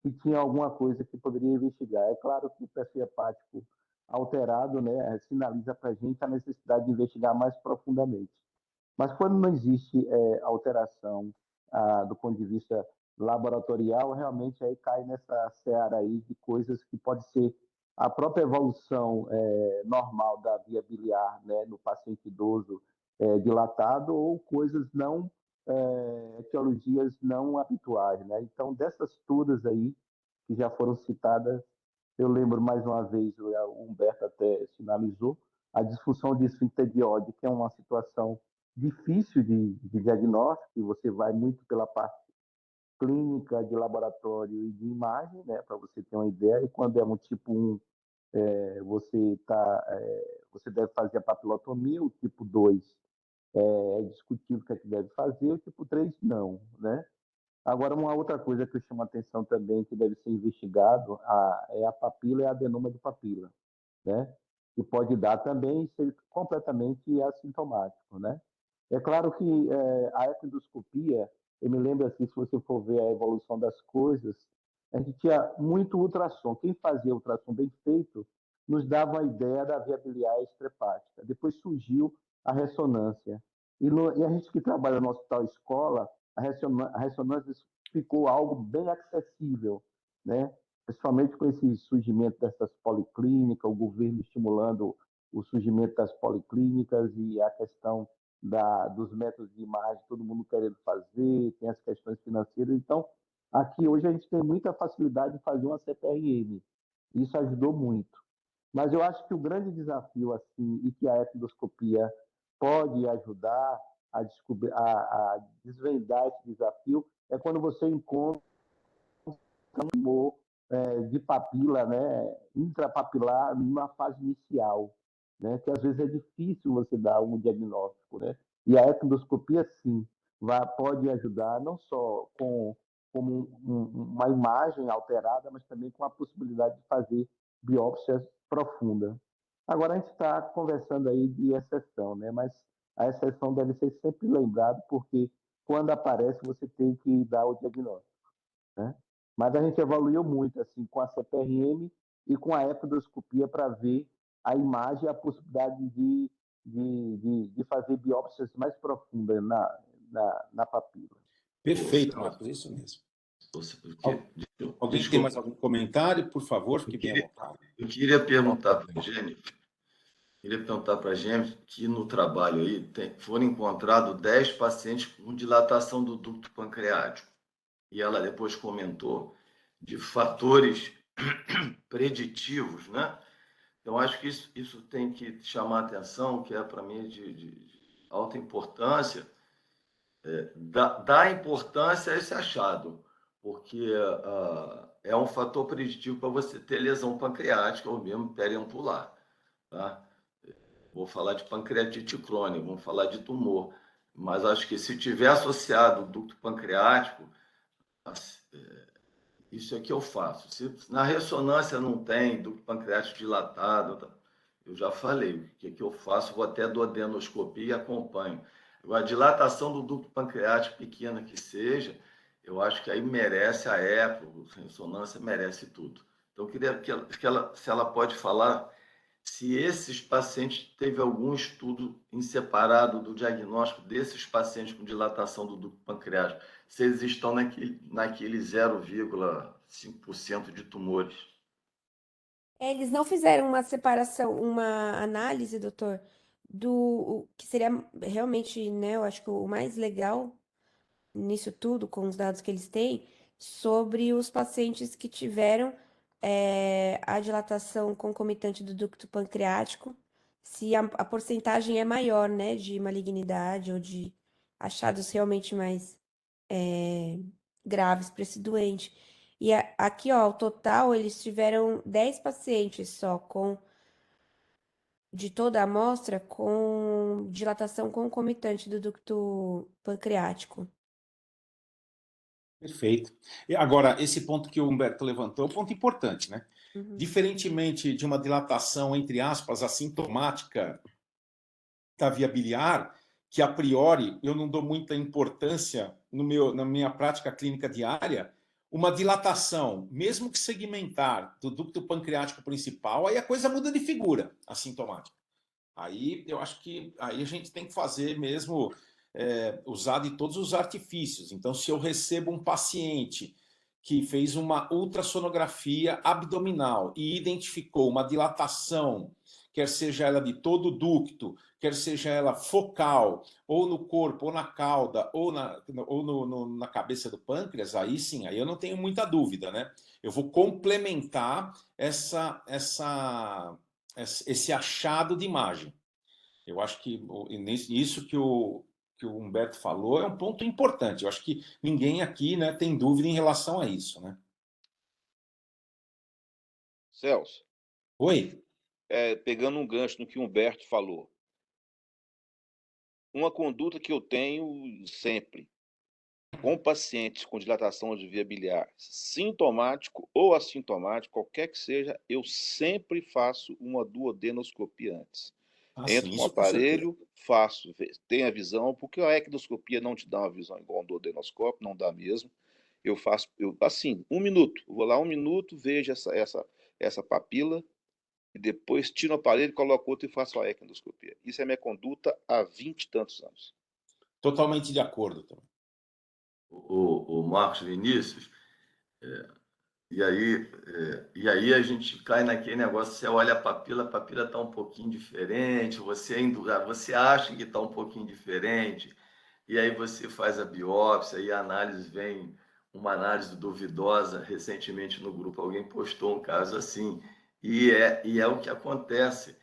que tinham alguma coisa que poderia investigar. É claro que o perfil hepático alterado, né, sinaliza para a gente a necessidade de investigar mais profundamente. Mas quando não existe alteração do ponto de vista laboratorial, realmente aí cai nessa seara aí de coisas que pode ser a própria evolução normal da via biliar, né, no paciente idoso dilatado, ou coisas não, etiologias não habituais, né? Então, dessas todas aí que já foram citadas, eu lembro mais uma vez, o Humberto até sinalizou, a disfunção de esfíncter de Oddi, que é uma situação difícil de diagnóstico, e você vai muito pela parte clínica, de laboratório e de imagem, né, para você ter uma ideia, e quando é um tipo 1, você deve fazer a papilotomia, o tipo 2 é discutível o que é que deve fazer, o tipo 3 não, né? Agora, uma outra coisa que eu chamo a atenção também, que deve ser investigado, é a papila e a adenoma de papila, né? Que pode dar também e ser completamente assintomático, né? É claro que a endoscopia, eu me lembro assim, se você for ver a evolução das coisas, a gente tinha muito ultrassom. Quem fazia ultrassom bem feito nos dava a ideia da via biliar extrahepática. Depois surgiu a ressonância. E a gente que trabalha no hospital escola, a ressonância ficou algo bem acessível, né? Principalmente com esse surgimento dessas policlínicas, o governo estimulando o surgimento das policlínicas e a questão dos métodos de imagem, todo mundo querendo fazer, tem as questões financeiras. Então, aqui hoje a gente tem muita facilidade de fazer uma CPRM. Isso ajudou muito. Mas eu acho que o grande desafio, assim, e que a endoscopia pode ajudar a, descobrir, a desvendar esse desafio, é quando você encontra um tumor de papila, né, intrapapilar, numa fase inicial, né, que às vezes é difícil você dar um diagnóstico, né? E a endoscopia, sim, pode ajudar não só como uma imagem alterada, mas também com a possibilidade de fazer biópsias profundas. Agora a gente está conversando aí de exceção, né? Mas a exceção deve ser sempre lembrada, porque quando aparece você tem que dar o diagnóstico, né? Mas a gente evoluiu muito assim com a CPRM e com a endoscopia para ver a imagem e a possibilidade de fazer biópsias mais profundas na papila. Perfeito, Marcos, isso mesmo. Alguém tem mais algum comentário? Por favor, fique bem à vontade. Eu queria perguntar para a Jennifer, que no trabalho aí foram encontrados 10 pacientes com dilatação do ducto pancreático. E ela depois comentou de fatores preditivos, né? Então, acho que isso tem que chamar a atenção, que é para mim de alta importância, dá importância a esse achado, porque é um fator preditivo para você ter lesão pancreática ou mesmo periampular, tá? Vou falar de pancreatite crônica, vamos falar de tumor, mas acho que se tiver associado o ducto pancreático, isso é que eu faço. Se na ressonância não tem ducto pancreático dilatado, eu já falei, o que eu faço? Vou até duodenoscopia e acompanho. Agora, a dilatação do ducto pancreático, pequena que seja, eu acho que aí merece a eco, a ressonância merece tudo. Então, eu queria se ela pode falar se esses pacientes teve algum estudo em separado do diagnóstico desses pacientes com dilatação do ducto pancreático, se eles estão naquele 0,5% de tumores. Eles não fizeram uma separação, uma análise, doutor, do que seria realmente, né, eu acho que o mais legal nisso tudo, com os dados que eles têm, sobre os pacientes que tiveram a dilatação concomitante do ducto pancreático, se a porcentagem é maior, né, de malignidade ou de achados realmente mais graves para esse doente. E aqui, ó, ao total, eles tiveram 10 pacientes só de toda a amostra com dilatação concomitante do ducto pancreático. Perfeito. E agora, esse ponto que o Humberto levantou é um ponto importante, né? Uhum. Diferentemente de uma dilatação, entre aspas, assintomática da via biliar, que a priori eu não dou muita importância na minha prática clínica diária, uma dilatação, mesmo que segmentar, do ducto pancreático principal, aí a coisa muda de figura, assintomática. Aí eu acho que aí a gente tem que fazer mesmo, usar de todos os artifícios. Então, se eu recebo um paciente que fez uma ultrassonografia abdominal e identificou uma dilatação, quer seja ela de todo o ducto, quer seja ela focal, ou no corpo, ou na cauda, ou na cabeça do pâncreas, aí sim, aí eu não tenho muita dúvida, né? Eu vou complementar esse achado de imagem. Eu acho que isso que o Humberto falou é um ponto importante. Eu acho que ninguém aqui, né, tem dúvida em relação a isso, né? Celso, Oi? pegando um gancho no que o Humberto falou, uma conduta que eu tenho sempre, com pacientes com dilatação de via biliar, sintomático ou assintomático, qualquer que seja, eu sempre faço uma duodenoscopia antes. Sim, Entro com o isso com certeza. aparelho, faço, tenho a visão, porque a ectoscopia não te dá uma visão igual um duodenoscópio, não dá mesmo. Eu faço, assim, 1 minuto, vou lá 1 minuto, vejo essa papila, e depois tiro o aparelho, coloco outro e faço a ectoscopia. Isso é minha conduta há 20 e tantos anos. Totalmente de acordo também. O Marcos Vinícius, e aí a gente cai naquele negócio, você olha a papila está um pouquinho diferente, você acha que está um pouquinho diferente, e aí você faz a biópsia e a análise vem uma análise duvidosa. Recentemente no grupo alguém postou um caso assim, e é o que acontece.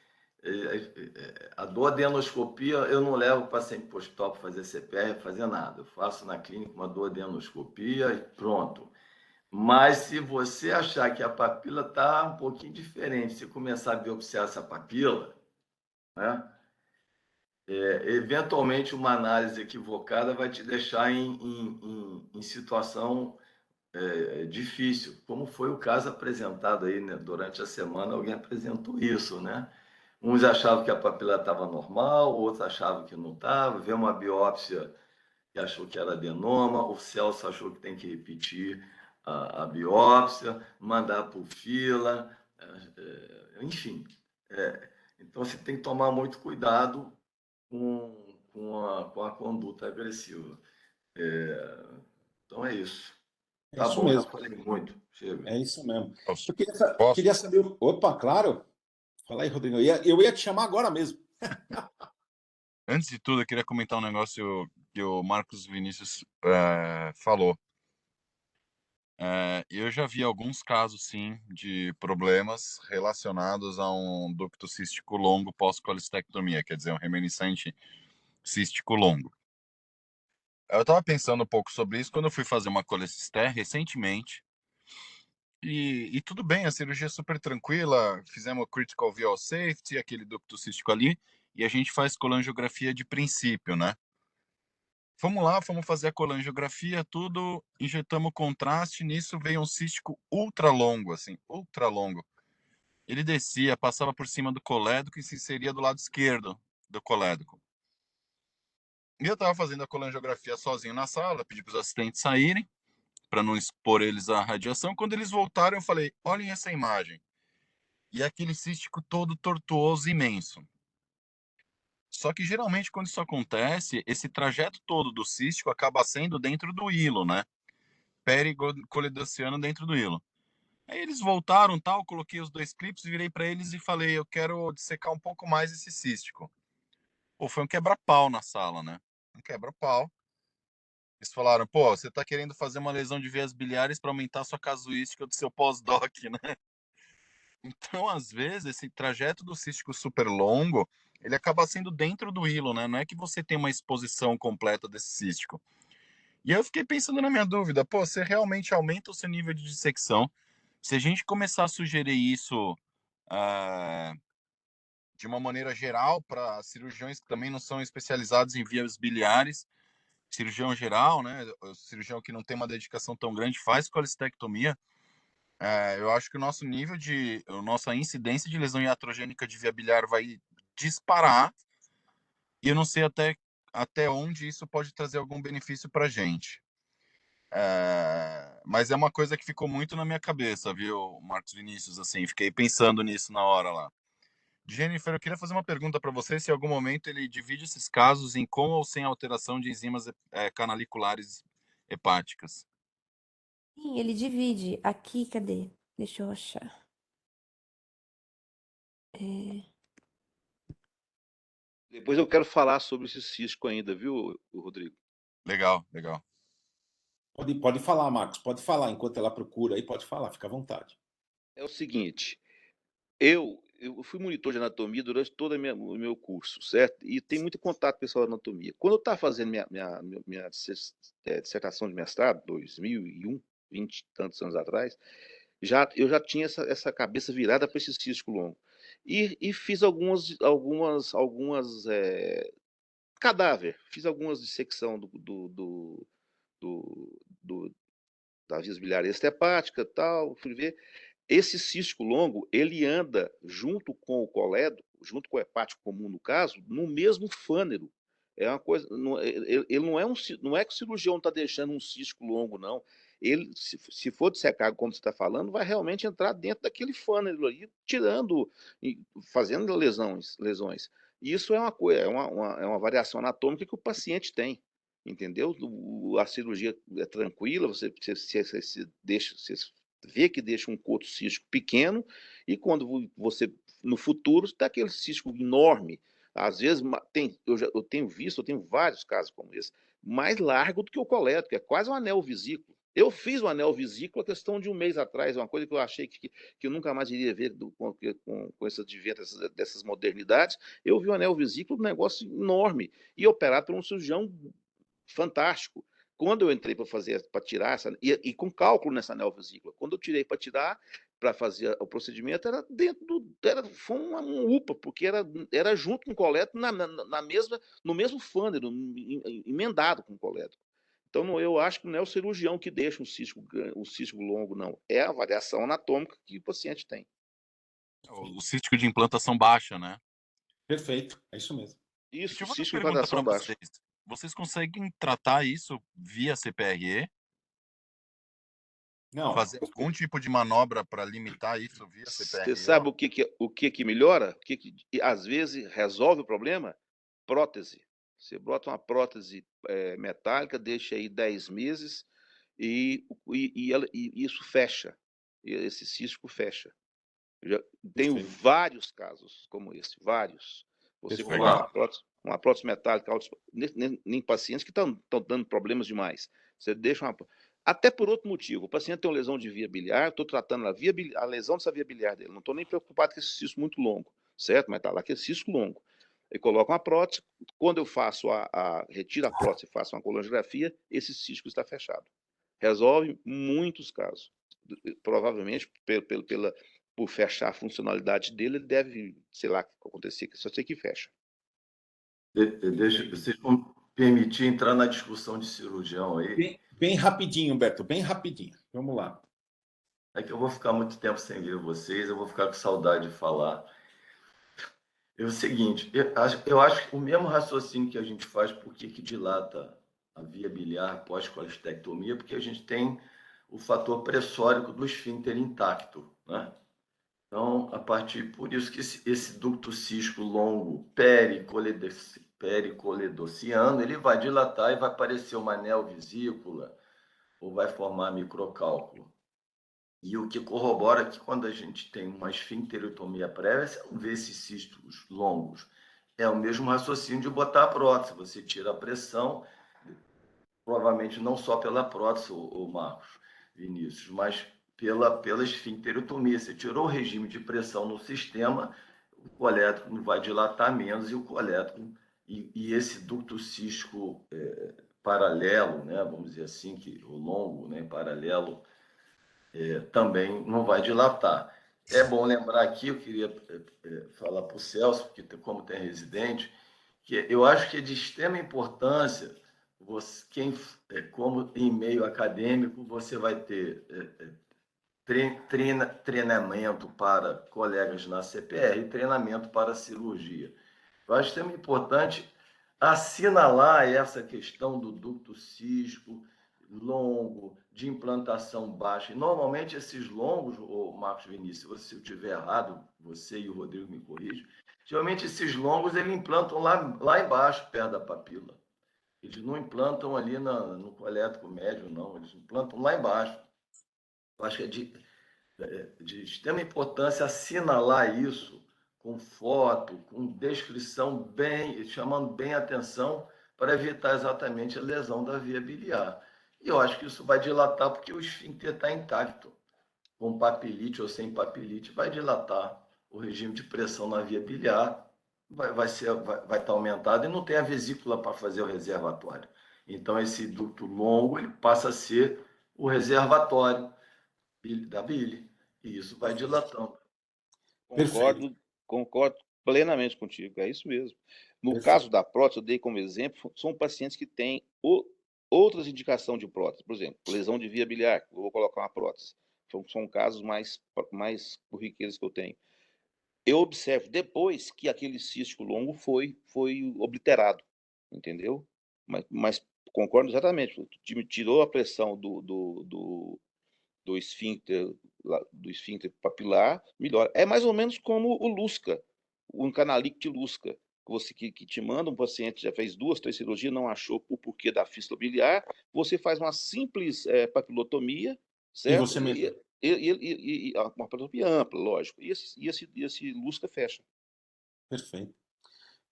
A duodenoscopia, eu não levo o paciente para o hospital para fazer CPR, fazer nada. Eu faço na clínica uma duodenoscopia e pronto. Mas se você achar que a papila está um pouquinho diferente, se começar a biopsiar essa papila, né, eventualmente uma análise equivocada vai te deixar em situação difícil, como foi o caso apresentado aí, né? Durante a semana alguém apresentou isso, né? Uns achavam que a papila estava normal, outros achavam que não estava, veio uma biópsia que achou que era adenoma, o Celso achou que tem que repetir a biópsia, mandar por fila, enfim. Então você tem que tomar muito cuidado com a conduta agressiva. Então é isso. É Tá isso bom, já mesmo. falei muito. Chega. É isso mesmo. Posso? Eu queria, Posso? queria saber. Opa, claro. Fala aí, Rodrigo. Eu ia te chamar agora mesmo. Antes de tudo, eu queria comentar um negócio que o Marcos Vinícius falou. Eu já vi alguns casos, sim, de problemas relacionados a um ducto cístico longo pós-colestectomia, quer dizer, um reminiscente cístico longo. Eu estava pensando um pouco sobre isso quando eu fui fazer uma colecister recentemente. E tudo bem, a cirurgia é super tranquila, fizemos critical VO safety, aquele ducto cístico ali, e a gente faz colangiografia de princípio, né? Fomos lá, fomos fazer a colangiografia, tudo, injetamos contraste, nisso veio um cístico ultra longo, assim, ultra longo. Ele descia, passava por cima do colédoco e se inseria do lado esquerdo do colédoco. E eu estava fazendo a colangiografia sozinho na sala, pedi para os assistentes saírem, para não expor eles à radiação. Quando eles voltaram, eu falei, olhem essa imagem. E aquele cístico todo tortuoso, imenso. Só que geralmente quando isso acontece, esse trajeto todo do cístico acaba sendo dentro do hilo, né? Pericoledociano dentro do hilo. Aí eles voltaram, tal, coloquei os 2 clips, virei para eles e falei, eu quero dissecar um pouco mais esse cístico. Pô, foi um quebra-pau na sala, né? Um quebra-pau. Eles falaram, pô, você tá querendo fazer uma lesão de veias biliares para aumentar a sua casuística do seu pós-doc, né? Então, às vezes, esse trajeto do cístico super longo, ele acaba sendo dentro do hilo, né? Não é que você tem uma exposição completa desse cístico. E eu fiquei pensando na minha dúvida, pô, você realmente aumenta o seu nível de dissecção? Se a gente começar a sugerir isso de uma maneira geral para cirurgiões que também não são especializados em vias biliares, cirurgião geral, né, o cirurgião que não tem uma dedicação tão grande, faz colestectomia, eu acho que o nosso nível a nossa incidência de lesão iatrogênica de via biliar vai disparar, e eu não sei até onde isso pode trazer algum benefício para a gente. Mas é uma coisa que ficou muito na minha cabeça, viu, Marcos Vinícius? Assim, fiquei pensando nisso na hora lá. Jennifer, eu queria fazer uma pergunta para você, se em algum momento ele divide esses casos em com ou sem alteração de enzimas canaliculares hepáticas. Sim, ele divide. Aqui, cadê? Deixa eu achar. Depois eu quero falar sobre esse cisco ainda, viu, Rodrigo? Legal, legal. Pode falar, Marcos, pode falar. Enquanto ela procura aí, pode falar, fica à vontade. É o seguinte, eu fui monitor de anatomia durante todo o meu curso, certo? E tem muito contato com o pessoal da anatomia. Quando eu estava fazendo minha dissertação de mestrado, 2001, 20 e tantos anos atrás, eu já tinha essa cabeça virada para esse cisco longo. E fiz algumas cadáver, fiz algumas dissecção do das vias biliares hepática, tal, fui ver. Esse cístico longo, ele anda junto com o colédo, junto com o hepático comum no caso, no mesmo fânero. É uma coisa, ele não é que o cirurgião está deixando um cístico longo, não. Ele, se for dissecar como você está falando, vai realmente entrar dentro daquele fânero aí, tirando, fazendo lesões. E isso é uma coisa, é uma variação anatômica que o paciente tem, entendeu? A cirurgia é tranquila, você deixa, você vê que deixa um coto cístico pequeno, e quando você, no futuro, está aquele cístico enorme. Às vezes, eu tenho vários casos como esse, mais largo do que o coleto, que é quase um anel vesículo. Eu fiz um anel vesículo a questão de um mês atrás, uma coisa que eu achei que eu nunca mais iria ver com esse advento dessas modernidades. Eu vi um anel vesículo, um negócio enorme, e operado por um cirurgião fantástico. Quando eu entrei para tirar essa, e com cálculo nessa neovesícula, quando eu tirei para tirar, para fazer o procedimento, era foi um UPA, porque era junto com o coleto, no mesmo fânero, emendado com o coleto. Então, eu acho que não é o cirurgião que deixa um cisco longo, não. É a variação anatômica que o paciente tem. O cístico de implantação baixa, né? Perfeito, é isso mesmo. Isso, Deixa eu fazer uma cisco de pergunta para variação baixa. vocês. Vocês conseguem tratar isso via CPRE? Não, Fazer algum tipo de manobra para limitar isso via Você CPRE? sabe o que melhora? Às vezes resolve o problema? Prótese. Você bota uma prótese metálica, deixa aí 10 meses e isso fecha. Esse cisco fecha. Eu já tenho perfeito. vários casos como esse, vários. Você Perfeito. coloca uma prótese metálica em pacientes que estão dando problemas demais. Você deixa uma. Até por outro motivo. O paciente tem uma lesão de via biliar, estou tratando a lesão dessa via biliar dele. Não estou nem preocupado com esse cisco muito longo, certo? Mas está lá que é cisco longo. Eu coloco uma prótese. Quando eu faço retiro a prótese e faço uma colonografia, esse cisco está fechado. Resolve muitos casos. Provavelmente, por fechar a funcionalidade dele, ele deve, sei lá, acontecer, que só sei que fecha. Vocês vão permitir entrar na discussão de cirurgião aí? Bem rapidinho, Humberto, bem rapidinho. Vamos lá. É que eu vou ficar muito tempo sem ver vocês, eu vou ficar com saudade de falar. É o seguinte, eu acho que o mesmo raciocínio que a gente faz por que dilata a via biliar pós-colestectomia, porque a gente tem o fator pressórico do esfíncter intacto, né? Então, por isso que esse ducto cístico longo pericoledociano, ele vai dilatar e vai aparecer uma neovesícula ou vai formar microcálculo. E o que corrobora que quando a gente tem uma esfincterotomia prévia, você não vê esses cistos longos. É o mesmo raciocínio de botar a prótese. Você tira a pressão, provavelmente não só pela prótese, o Marcos Vinícius, mas pela esfincterotomia. Você tirou o regime de pressão no sistema, o colétrico vai dilatar menos e o colétrico e esse ducto cístico paralelo, né, vamos dizer assim, que o longo, né, paralelo, também não vai dilatar. É bom lembrar aqui, eu queria falar para o Celso, porque como tem residente, que eu acho que é de extrema importância como em meio acadêmico, você vai ter treinamento para colegas na CPR e treinamento para cirurgia. Eu acho extremamente importante assinalar essa questão do ducto cístico longo, de implantação baixa. E, normalmente, esses longos, Marcos Vinícius, se eu estiver errado, você e o Rodrigo me corrigem, geralmente esses longos eles implantam lá embaixo, perto da papila. Eles não implantam ali no colético médio, não. Eles implantam lá embaixo. Eu acho que de extrema importância assinalar isso com foto, com descrição chamando bem a atenção para evitar exatamente a lesão da via biliar. E eu acho que isso vai dilatar porque o esfíncter está intacto. Com papilite ou sem papilite, vai dilatar. O regime de pressão na via biliar vai estar aumentado e não tem a vesícula para fazer o reservatório. Então, esse ducto longo ele passa a ser o reservatório da bile. E isso vai dilatando. Perfeito. Concordo plenamente contigo, é isso mesmo. No Perfeito. caso da prótese, eu dei como exemplo, são pacientes que têm outras indicações de prótese, por exemplo, lesão de via biliar, eu vou colocar uma prótese. São casos mais corriqueiros que eu tenho. Eu observo depois que aquele cístico longo foi obliterado, entendeu? Mas concordo exatamente, tirou a pressão do esfíncter papilar, melhora. É mais ou menos como o Lusca, o canalite de Lusca, que te manda um paciente já fez 2, 3 cirurgias, não achou o porquê da fístula biliar, você faz uma simples papilotomia, E certo? você mesmo. Uma papilotomia ampla, lógico. E esse Lusca fecha. Perfeito.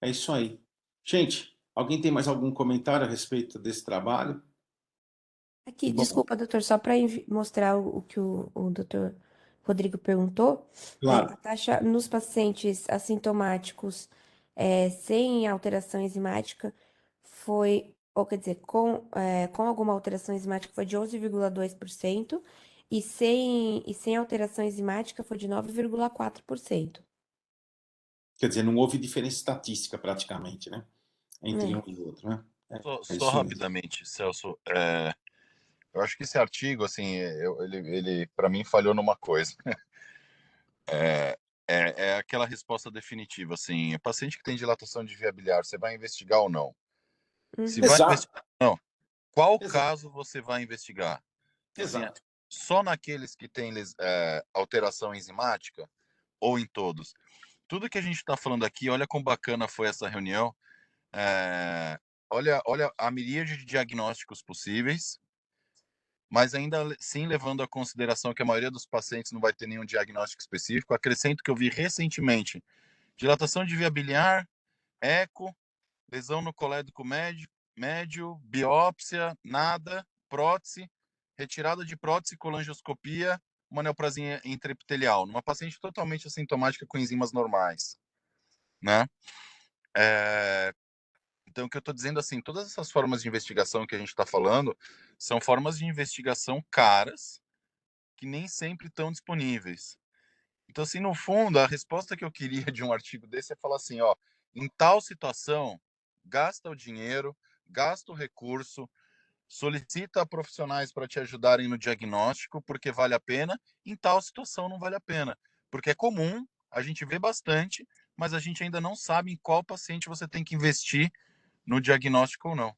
É isso aí. Gente, alguém tem mais algum comentário a respeito desse trabalho? Aqui, Bom, desculpa, doutor, só para mostrar o que o doutor Rodrigo perguntou, a claro. taxa nos pacientes assintomáticos sem alteração enzimática foi, ou quer dizer, com alguma alteração enzimática foi de 11,2% e sem alteração enzimática foi de 9,4%. Quer dizer, não houve diferença estatística praticamente, né? Entre É. um e outro, né? É Só isso mesmo. rapidamente, Celso, eu acho que esse artigo, assim, ele para mim falhou numa coisa. É aquela resposta definitiva, assim, paciente que tem dilatação de via biliar, você vai investigar ou não? Se Uhum. vai Exato, investigar ou não, qual exato, caso você vai investigar? Assim, exato. só naqueles que têm alteração enzimática ou em todos? Tudo que a gente está falando aqui, olha como bacana foi essa reunião. Olha a miríade de diagnósticos possíveis, mas ainda sim levando a consideração que a maioria dos pacientes não vai ter nenhum diagnóstico específico. Acrescento que eu vi recentemente dilatação de via biliar, eco, lesão no colédoco médio, biópsia, nada, prótese, retirada de prótese, colangioscopia, uma neoplasia intraepitelial, numa paciente totalmente assintomática com enzimas normais, né? Então, o que eu estou dizendo assim, todas essas formas de investigação que a gente está falando são formas de investigação caras que nem sempre estão disponíveis. Então, assim, no fundo, a resposta que eu queria de um artigo desse é falar assim, ó, em tal situação, gasta o dinheiro, gasta o recurso, solicita profissionais para te ajudarem no diagnóstico, porque vale a pena, em tal situação não vale a pena. Porque é comum, a gente vê bastante, mas a gente ainda não sabe em qual paciente você tem que investir no diagnóstico ou não.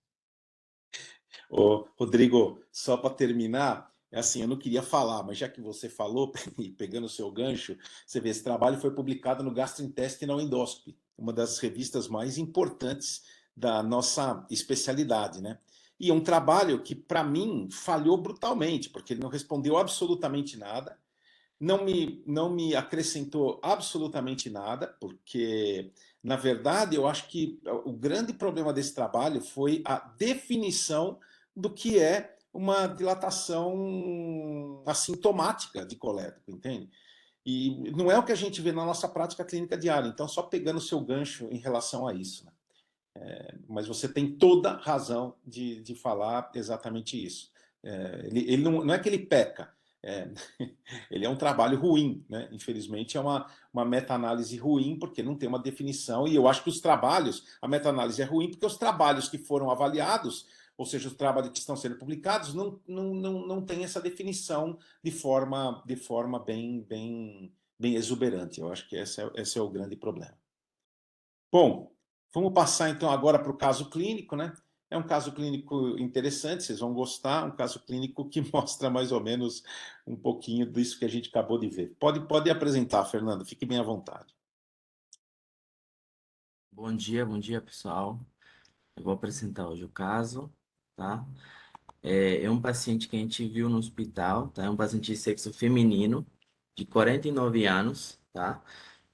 Ô, Rodrigo, só para terminar, é assim, eu não queria falar, mas já que você falou, e pegando o seu gancho, você vê, esse trabalho foi publicado no Gastrointestinal Endoscopy, uma das revistas mais importantes da nossa especialidade, né? E é um trabalho que, para mim, falhou brutalmente, porque ele não respondeu absolutamente nada, não me acrescentou absolutamente nada, porque, na verdade, eu acho que o grande problema desse trabalho foi a definição do que é uma dilatação assintomática de colédoco, entende? E não é o que a gente vê na nossa prática clínica diária. Então, só pegando o seu gancho em relação a isso, né? Mas você tem toda razão de falar exatamente isso. Ele não é que ele peca, é, ele é um trabalho ruim, né? Infelizmente é uma meta-análise ruim porque não tem uma definição, e eu acho que a meta-análise é ruim porque os trabalhos que foram avaliados ou seja, os trabalhos que estão sendo publicados não têm essa definição de forma bem exuberante. Eu acho que esse é o grande problema. Bom, vamos passar então agora para o caso clínico, né? É um caso clínico interessante, vocês vão gostar, um caso clínico que mostra mais ou menos um pouquinho disso que a gente acabou de ver. Pode apresentar, Fernando, fique bem à vontade. Bom dia, pessoal. Eu vou apresentar hoje o caso, tá? É um paciente que a gente viu no hospital, tá? É um paciente de sexo feminino, de 49 anos, tá?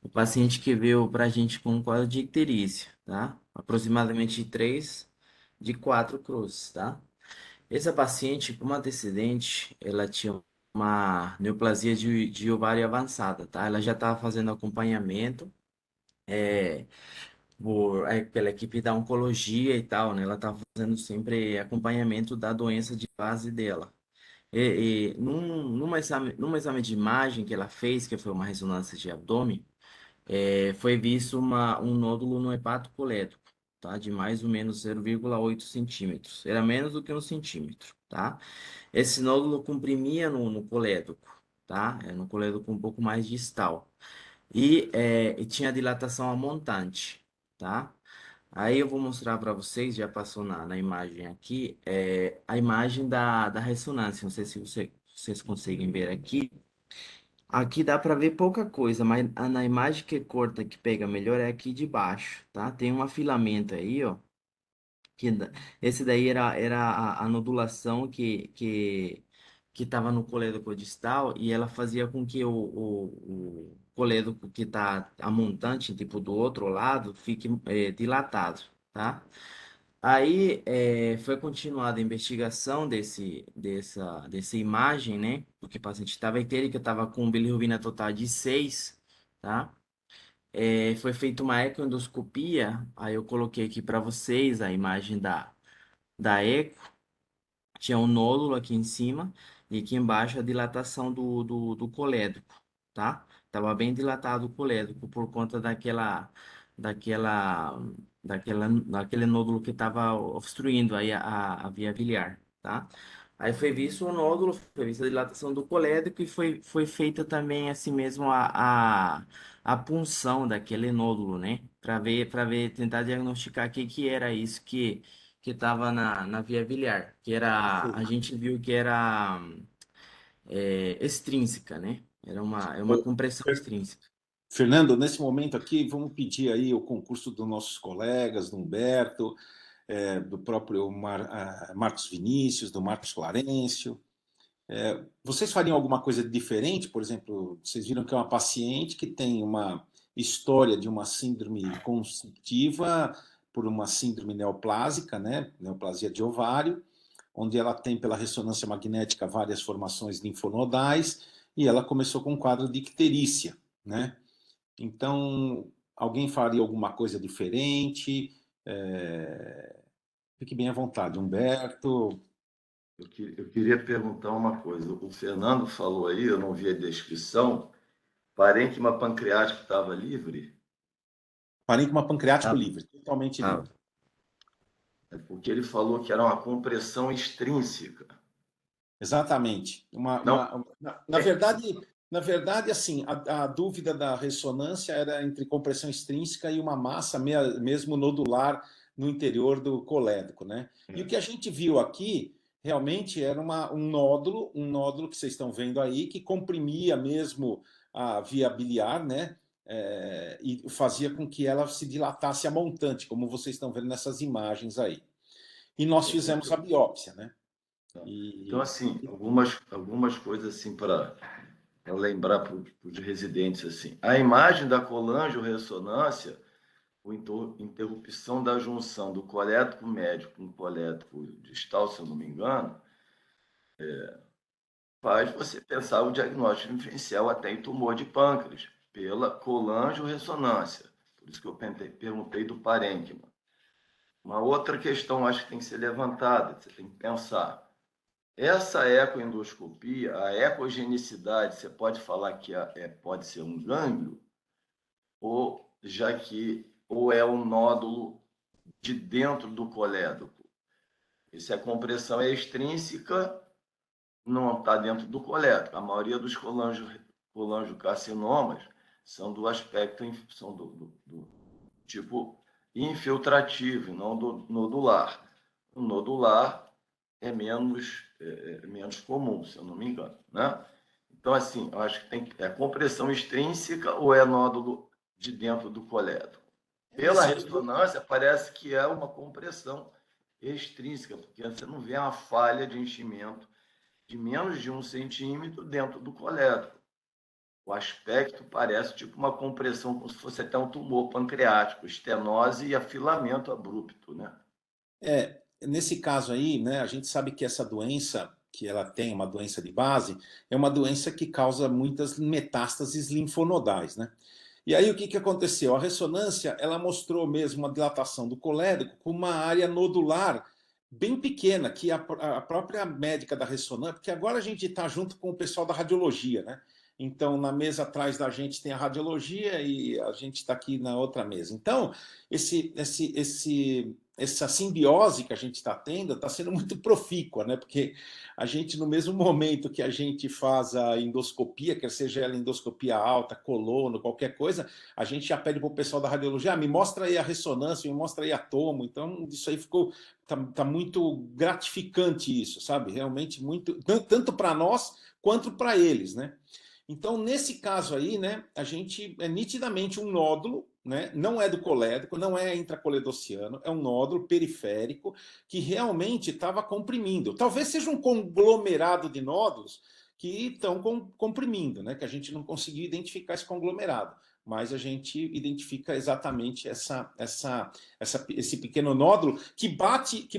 O paciente que veio pra gente com um quadro de icterícia, tá? Aproximadamente 3 de 4 cruzes, tá? Essa paciente, como antecedente, ela tinha uma neoplasia de ovário avançada, tá? Ela já estava fazendo acompanhamento, pela equipe da oncologia e tal, né? Ela tá fazendo sempre acompanhamento da doença de base dela. Numa exame de imagem que ela fez, que foi uma ressonância de abdômen, foi visto um nódulo no hepato colédoco, tá? De mais ou menos 0,8 centímetros. Era menos do que 1 centímetro, tá? Esse nódulo comprimia no colédoco, tá? É no colédoco um pouco mais distal. E tinha dilatação a montante, tá? Aí eu vou mostrar para vocês, já passou na imagem aqui, a imagem da ressonância. Não sei se vocês conseguem ver aqui. Aqui dá para ver pouca coisa, mas na imagem que corta, que pega melhor, é aqui de baixo, tá? Tem um afilamento aí, ó. Esse daí era a nodulação que estava no colédoco distal e ela fazia com que o colédoco que está a montante, tipo do outro lado, fique dilatado, tá? Aí foi continuada a investigação dessa imagem, né? Porque o paciente estava etérica, estava com bilirrubina total de 6, tá? Foi feita uma ecoendoscopia, aí eu coloquei aqui para vocês a imagem da eco, tinha um nódulo aqui em cima e aqui embaixo a dilatação do colédoco, tá? Tava bem dilatado o colédoco por conta daquela, daquele nódulo que estava obstruindo aí a via biliar, tá? Aí foi visto o nódulo, foi vista a dilatação do colédoco e foi feita também assim mesmo a punção daquele nódulo, né? Para ver, tentar diagnosticar o que que era isso que estava na via biliar, que era, a gente viu que era extrínseca, né? É uma compressão extrínseca. Fernando, nesse momento aqui, vamos pedir aí o concurso dos nossos colegas, do Humberto, do próprio Marcos Vinícius, do Marcos Clarencio. Vocês fariam alguma coisa diferente? Por exemplo, vocês viram que é uma paciente que tem uma história de uma síndrome constitutiva por uma síndrome neoplásica, né? Neoplasia de ovário, onde ela tem, pela ressonância magnética, várias formações linfonodais, e ela começou com um quadro de icterícia, né? Então, alguém faria alguma coisa diferente? Fique bem à vontade, Humberto. Eu queria perguntar uma coisa. O Fernando falou aí, eu não vi a descrição, parênquima pancreático estava livre? Parênquima pancreático Tá, livre, totalmente tá. livre. É porque ele falou que era uma compressão extrínseca. Exatamente. Não, Na verdade, assim, a dúvida da ressonância era entre compressão extrínseca e uma massa mesmo nodular no interior do colédoco, né? E o que a gente viu aqui realmente era um nódulo que vocês estão vendo aí, que comprimia mesmo a via biliar, né? E fazia com que ela se dilatasse a montante, como vocês estão vendo nessas imagens aí. E nós fizemos a biópsia, né? então, E assim, algumas coisas assim para lembrar para os residentes assim. A imagem da colangio-ressonância, ou interrupção da junção do colédoco médio com o colédoco distal, se eu não me engano, faz você pensar o diagnóstico diferencial até em tumor de pâncreas, pela colangio-ressonância. Por isso que eu perguntei do parênquima. Uma outra questão acho que tem que ser levantada, você tem que pensar. Essa ecoendoscopia, a ecogenicidade, você pode falar que pode ser um gânglio, ou é um nódulo de dentro do colédoco? E se a compressão é extrínseca, não está dentro do colédoco. A maioria dos colangiocarcinomas são do aspecto, são do tipo infiltrativo, não do nodular. O nodular é menos comum, se eu não me engano, né? Então, assim, eu acho que é compressão extrínseca ou é nódulo de dentro do colédoco? Pela ressonância, parece que é uma compressão extrínseca, porque você não vê uma falha de enchimento de menos de 1 centímetro dentro do colédoco. O aspecto parece tipo uma compressão, como se fosse até um tumor pancreático, estenose e afilamento abrupto, né? Nesse caso aí, né, a gente sabe que essa doença, que ela tem uma doença de base, é uma doença que causa muitas metástases linfonodais, né? E aí o que aconteceu? A ressonância, ela mostrou mesmo uma dilatação do colédoco com uma área nodular bem pequena, que a própria médica da ressonância, porque agora a gente está junto com o pessoal da radiologia, né? Então, na mesa atrás da gente tem a radiologia e a gente está aqui na outra mesa. Então, essa simbiose que a gente está tendo está sendo muito profícua, né? Porque a gente, no mesmo momento que a gente faz a endoscopia, quer seja ela endoscopia alta, colono, qualquer coisa, a gente já pede para o pessoal da radiologia, me mostra aí a ressonância, me mostra aí a tomo. Então, isso aí tá muito gratificante isso, sabe? Realmente muito, tanto para nós quanto para eles, né? Então, nesse caso aí, né, a gente é nitidamente um nódulo, né, não é do colédoco, não é intracoledociano, é um nódulo periférico que realmente estava comprimindo. Talvez seja um conglomerado de nódulos que estão comprimindo, né, que a gente não conseguiu identificar esse conglomerado, mas a gente identifica exatamente esse pequeno nódulo que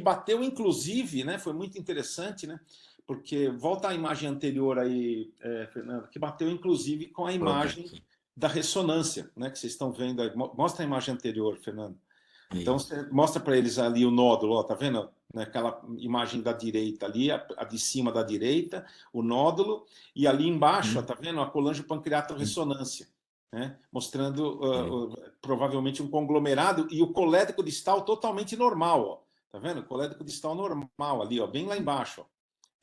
bateu inclusive, né, foi muito interessante, né, porque volta à imagem anterior aí, Fernando, que bateu inclusive com a imagem da ressonância, né, que vocês estão vendo aí. Mostra a imagem anterior, Fernando. Então, você mostra para eles ali o nódulo, ó, tá vendo? Naquela imagem da direita ali, a de cima da direita, o nódulo, e ali embaixo, ó, tá vendo? A colangiopancreatoressonância, né? Mostrando provavelmente um conglomerado e o colédoco distal totalmente normal, ó. Tá vendo? O colédoco distal normal ali, ó, bem lá embaixo, ó.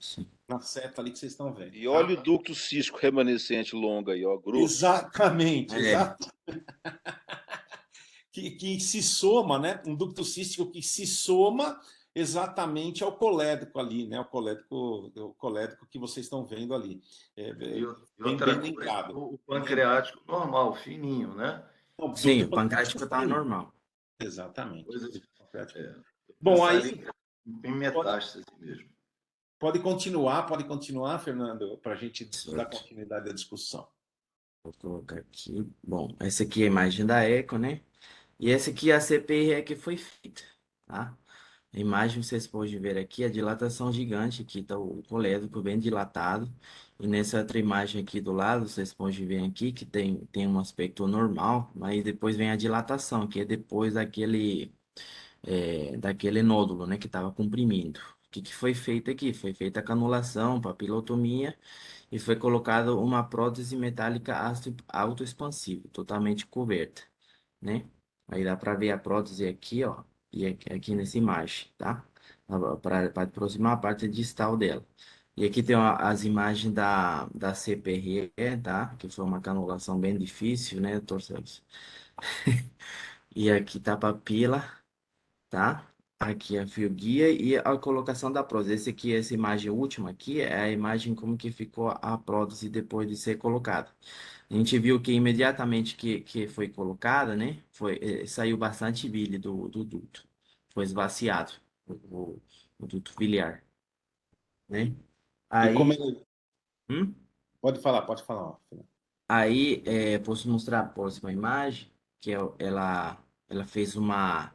Sim. Na seta ali que vocês estão vendo. E olha o ducto cístico remanescente longo aí, ó, grosso. Exatamente, exato. Que se soma, né? Um ducto cístico que se soma exatamente ao colédoco ali, né? O colédoco que vocês estão vendo ali. E Bem, outra bem coisa, lembrado. o pancreático normal, fininho, né? Não, Sim, do o pancreático está fino. normal. Exatamente. Coisa de, Bom, pensar aí em metástase mesmo. pode continuar, Fernando, para a gente dar continuidade à discussão. Vou colocar aqui. Bom, essa aqui é a imagem da eco, né? E essa aqui é a CPRE que foi feita, tá? A imagem vocês podem ver aqui, a dilatação gigante, aqui está o colédoco bem dilatado. E nessa outra imagem aqui do lado, vocês podem ver aqui que tem um aspecto normal, mas depois vem a dilatação, que é depois daquele nódulo, né, que estava comprimindo. O que foi feito aqui? Foi feita a canulação, papilotomia, e foi colocada uma prótese metálica autoexpansiva, totalmente coberta, né? Aí dá para ver a prótese aqui, ó, e aqui nessa imagem, tá? Para aproximar a parte distal dela. E aqui tem as imagens da CPRE, tá? Que foi uma canulação bem difícil, né, torcedores? E aqui tá a papila, tá? Aqui a fio guia e a colocação da prótese. Esse aqui, essa imagem última aqui, é a imagem como que ficou a prótese depois de ser colocada. A gente viu que imediatamente que foi colocada, né? Saiu bastante bile do duto. Foi esvaziado o duto biliar, né? E como Aí, ele... hum? Pode falar. Aí, posso mostrar a próxima imagem, que ela fez uma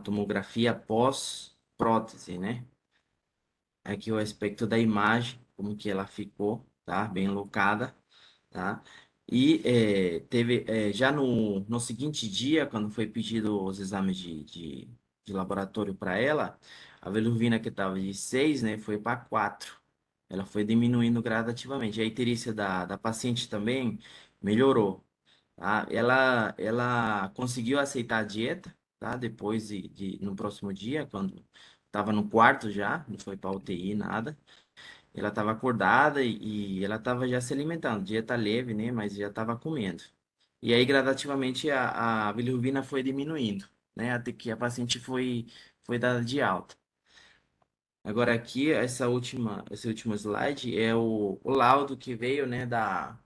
tomografia pós-prótese, né? Aqui o aspecto da imagem, como que ela ficou, tá? Bem locada, tá? E teve, já no seguinte dia, quando foi pedido os exames de laboratório para ela, a bilirrubina que estava de 6, né, foi para 4. Ela foi diminuindo gradativamente. A icterícia da paciente também melhorou, tá? Ela conseguiu aceitar a dieta, tá? Depois no próximo dia, Tava no quarto já, não foi para UTI, nada. Ela estava acordada e ela estava já se alimentando. Dieta leve, né? Mas já estava comendo. E aí, gradativamente, a bilirrubina foi diminuindo, né? Até que a paciente foi dada de alta. Agora aqui, esse último slide é o laudo que veio, né, da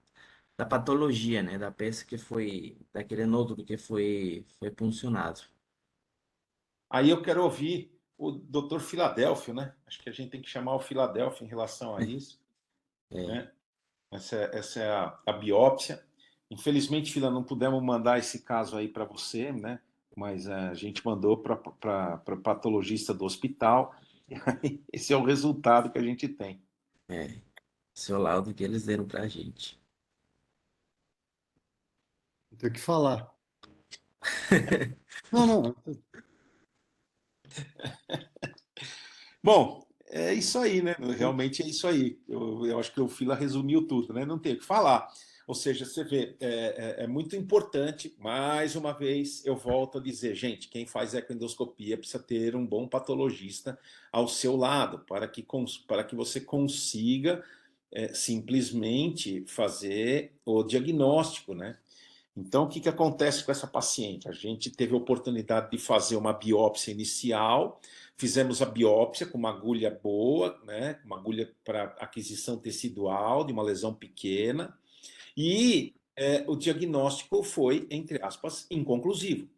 patologia, né? Da peça que foi, daquele nódulo que foi puncionado. Aí eu quero ouvir o doutor Filadélfio, né? Acho que a gente tem que chamar o Filadélfio em relação a isso, É, né? Essa é a biópsia. Infelizmente, Fila, não pudemos mandar esse caso aí para você, né? Mas a gente mandou para o patologista do hospital. E aí, esse é o resultado que a gente tem. esse é o laudo que eles deram pra gente. Não tem o que falar. Não, não. Bom, é isso aí, né? Realmente é isso aí. Eu acho que o Fila resumiu tudo, né? Não tem o que falar. Ou seja, você vê, é muito importante, mais uma vez, eu volto a dizer, gente, quem faz ecoendoscopia precisa ter um bom patologista ao seu lado, para que você consiga simplesmente fazer o diagnóstico, né? Então, o que acontece com essa paciente? A gente teve a oportunidade de fazer uma biópsia inicial, fizemos a biópsia com uma agulha boa, né? Uma agulha para aquisição tecidual de uma lesão pequena, e o diagnóstico foi, entre aspas, inconclusivo,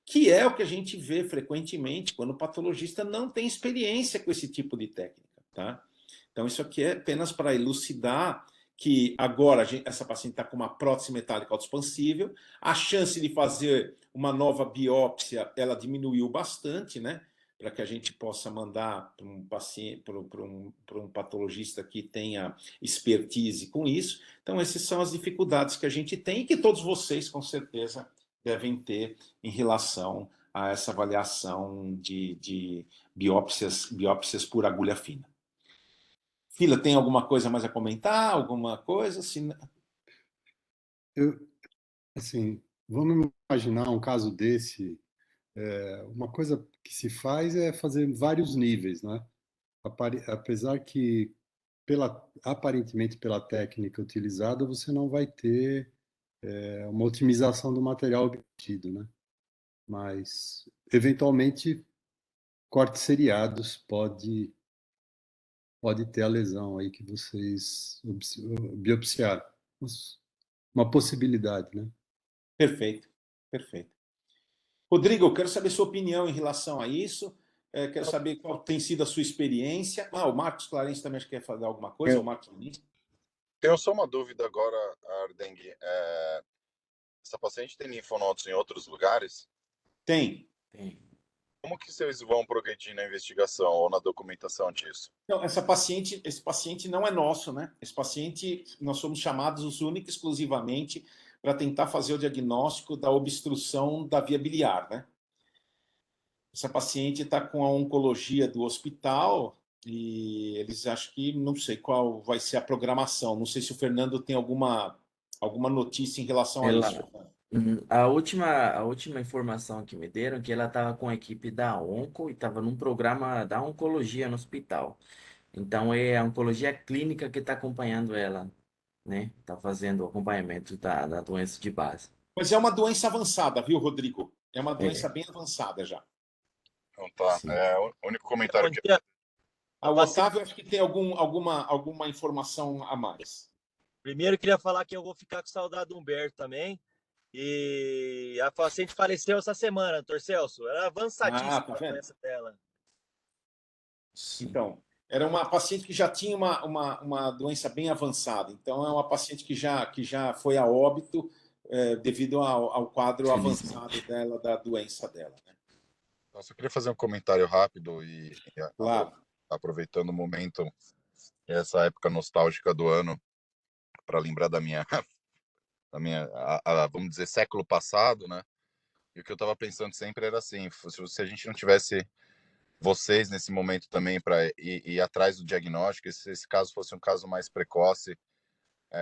que é o que a gente vê frequentemente quando o patologista não tem experiência com esse tipo de técnica, tá? Então, isso aqui é apenas para elucidar que agora essa paciente está com uma prótese metálica autoexpansível, a chance de fazer uma nova biópsia ela diminuiu bastante, né? Para que a gente possa mandar para um paciente, para um patologista que tenha expertise com isso. Então, essas são as dificuldades que a gente tem e que todos vocês, com certeza, devem ter em relação a essa avaliação de biópsias por agulha fina. Fila, tem alguma coisa mais a comentar? Alguma coisa? Eu, assim, vamos imaginar um caso desse. Uma coisa que se faz é fazer vários níveis, né? Apesar que, aparentemente, pela técnica utilizada, você não vai ter uma otimização do material obtido, né? Mas, eventualmente, cortes seriados pode ter a lesão aí que vocês biopsiaram. Uma possibilidade, né? Perfeito, perfeito. Rodrigo, eu quero saber sua opinião em relação a isso. Quero saber qual tem sido a sua experiência. O Marcos Clarence também acho que quer falar alguma coisa, ou o Marcos Clarence? Tenho só uma dúvida agora, Ardengue. Essa paciente tem linfonodos em outros lugares? Tem. Tem. Como que vocês vão progredir na investigação ou na documentação disso? Então, esse paciente não é nosso, né? Esse paciente, nós somos chamados única e exclusivamente para tentar fazer o diagnóstico da obstrução da via biliar, né? Essa paciente está com a oncologia do hospital e eles acham que não sei qual vai ser a programação. Não sei se o Fernando tem alguma notícia em relação a isso. A última informação que me deram é que ela estava com a equipe da Onco e estava num programa da oncologia no hospital. Então é a oncologia clínica que está acompanhando ela, né? Está fazendo o acompanhamento da doença de base. Mas é uma doença avançada, viu, Rodrigo? É uma doença É, bem avançada já. Então tá, sim. o único comentário Bom que dia. O Otávio acho que tem alguma informação a mais. Primeiro, queria falar que eu vou ficar com saudade do Humberto também. E a paciente faleceu essa semana, doutor Celso. Era Tá avançadíssima a vendo? doença dela. Sim. Então, era uma paciente que já tinha uma doença bem avançada. Então, é uma paciente que já foi a óbito devido ao quadro avançado Felizmente. dela, da doença dela, né? eu só queria fazer um comentário rápido Claro. aproveitando o momento, essa época nostálgica do ano, para lembrar vamos dizer, século passado, né? E o que eu estava pensando sempre era assim, se a gente não tivesse vocês nesse momento também para ir atrás do diagnóstico, se esse caso fosse um caso mais precoce,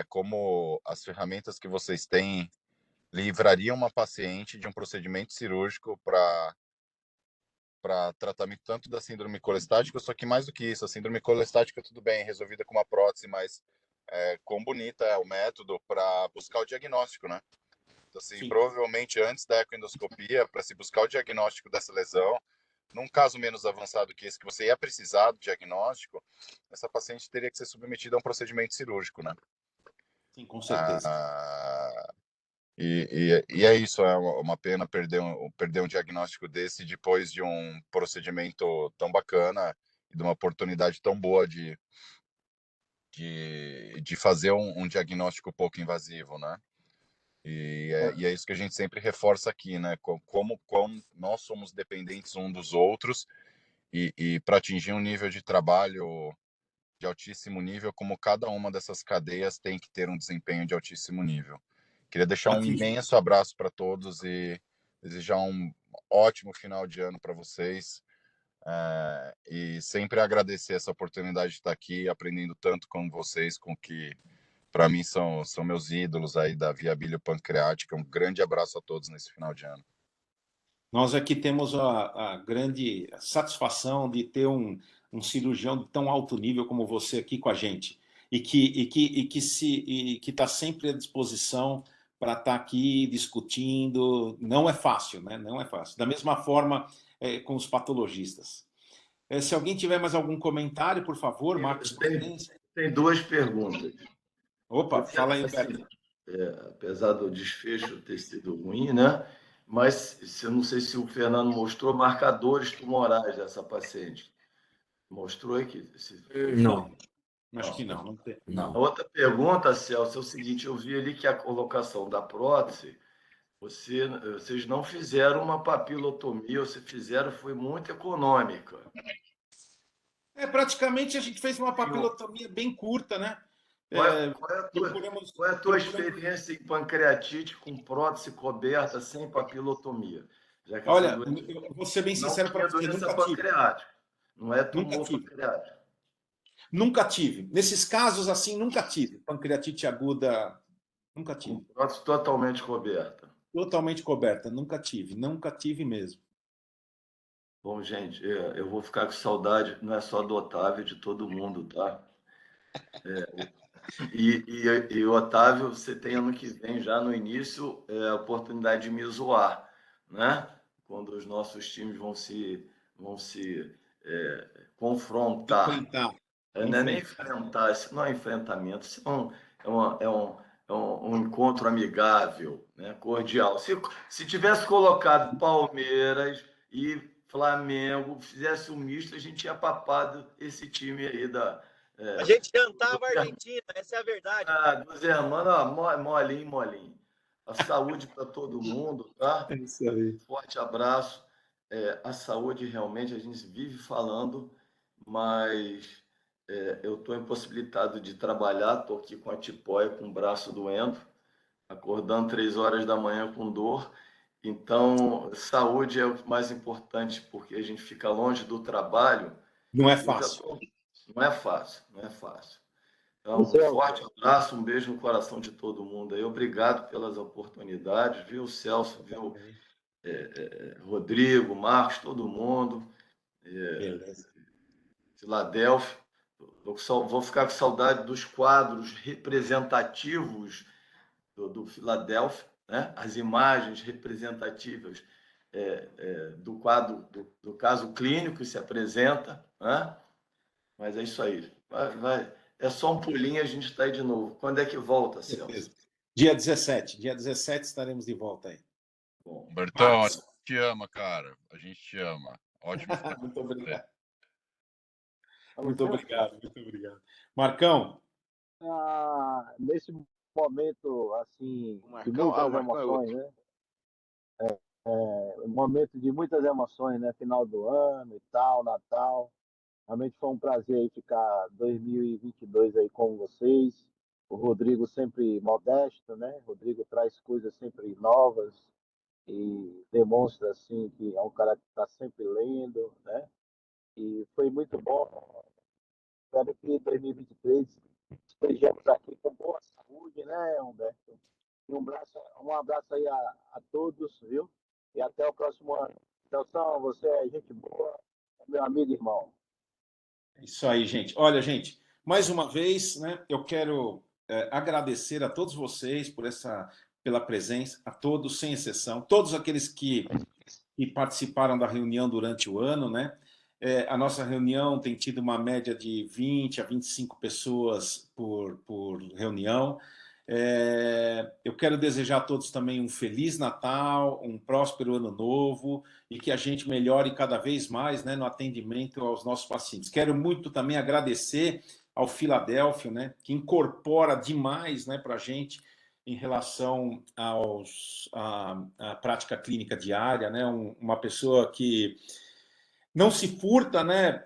como as ferramentas que vocês têm livrariam uma paciente de um procedimento cirúrgico para para tratamento tanto da síndrome colestática, só que mais do que isso, a síndrome colestática tudo bem, resolvida com uma prótese, mas quão bonita é o método para buscar o diagnóstico, né? Então, assim, Sim. provavelmente antes da ecoendoscopia, para se buscar o diagnóstico dessa lesão, num caso menos avançado que esse, que você ia precisar do diagnóstico, essa paciente teria que ser submetida a um procedimento cirúrgico, né? Sim, com certeza. E é isso, é uma pena perder um diagnóstico desse depois de um procedimento tão bacana e de uma oportunidade tão boa de fazer um diagnóstico pouco invasivo, né? E é isso que a gente sempre reforça aqui, né? Como nós somos dependentes um dos outros e para atingir um nível de trabalho de altíssimo nível, como cada uma dessas cadeias tem que ter um desempenho de altíssimo nível. Queria deixar um imenso abraço para todos e desejar um ótimo final de ano para vocês. E sempre agradecer essa oportunidade de estar aqui aprendendo tanto com vocês, com que para mim são meus ídolos aí da via biliopancreática. Um grande abraço a todos nesse final de ano. Nós aqui temos a grande satisfação de ter um cirurgião de tão alto nível como você aqui com a gente e que está sempre à disposição para estar aqui discutindo. Não é fácil, né? Não é fácil. Da mesma forma com os patologistas. Se alguém tiver mais algum comentário, por favor, Marcos. Tem duas perguntas. Opa, fala aí, assim, Beto. Apesar do desfecho ter sido ruim, né? Mas eu não sei se o Fernando mostrou marcadores tumorais dessa paciente. Mostrou aqui? Não. Acho que não. Não tem. Não. A outra pergunta, Celso, é o seguinte: eu vi ali que a colocação da prótese, vocês não fizeram uma papilotomia, vocês fizeram, foi muito econômica. Praticamente a gente fez uma papilotomia bem curta, né? Qual é a tua experiência em pancreatite com prótese coberta sem papilotomia? Já que Olha, eu vou ser bem sincero para você, doença nunca tive. pancreática, não é Nunca tumor tive. pancreático. Nunca tive. Nesses casos assim, nunca tive. Pancreatite aguda, nunca tive. Com prótese totalmente coberta. Totalmente coberta, nunca tive mesmo. Bom, gente, eu vou ficar com saudade, não é só do Otávio, de todo mundo, tá? E Otávio, você tem ano que vem, já no início, a oportunidade de me zoar, né? Quando os nossos times vão se confrontar. Enfrentar. Não é nem enfrentar, isso não é enfrentamento, isso é um encontro amigável, né? Cordial. Se tivesse colocado Palmeiras e Flamengo, fizesse um misto, a gente tinha papado esse time aí da. A gente jantava a Argentina, essa é a verdade. Dos irmãos, molinho. A saúde para todo mundo, tá? É isso aí. Forte abraço. A saúde realmente a gente vive falando, mas eu estou impossibilitado de trabalhar, estou aqui com a tipóia, com o braço doendo, acordando 3 horas da manhã com dor. Então, saúde é o mais importante, porque a gente fica longe do trabalho. Não é fácil. Não é fácil. Então, um forte abraço, um beijo no coração de todo mundo aí. Obrigado pelas oportunidades, viu, Celso, viu, Rodrigo, Marcos, todo mundo. Beleza. Filadélfia. Vou ficar com saudade dos quadros representativos do Filadélfia, né? As imagens representativas do quadro, do caso clínico que se apresenta, né? Mas é isso aí. É só um pulinho e a gente está aí de novo. Quando é que volta, Celso? Dia 17 estaremos de volta aí. Bom, Bertão, a gente te ama, cara. A gente te ama. Ótimo. Muito obrigado. Muito obrigado. Marcão? Nesse momento, assim, de muitas emoções, né? Um momento de muitas emoções, né? Final do ano e tal, Natal. Realmente foi um prazer aí ficar 2022 aí com vocês. O Rodrigo sempre modesto, né? O Rodrigo traz coisas sempre novas e demonstra assim que é um cara que está sempre lendo, né? E foi muito bom. Espero que 2023 estejamos aqui com boa saúde, né, Humberto? E um abraço aí a todos, viu? E até o próximo ano. Celção, você é gente boa, meu amigo e irmão. É isso aí, gente. Olha, gente, mais uma vez, né, eu quero agradecer a todos vocês pela presença, a todos, sem exceção, todos aqueles que participaram da reunião durante o ano, né? A nossa reunião tem tido uma média de 20 a 25 pessoas por reunião. Eu quero desejar a todos também um Feliz Natal, um próspero Ano Novo e que a gente melhore cada vez mais, né, no atendimento aos nossos pacientes. Quero muito também agradecer ao Filadélfio, né, que incorpora demais, né, para a gente em relação à prática clínica diária, né, uma pessoa que não se furta, né,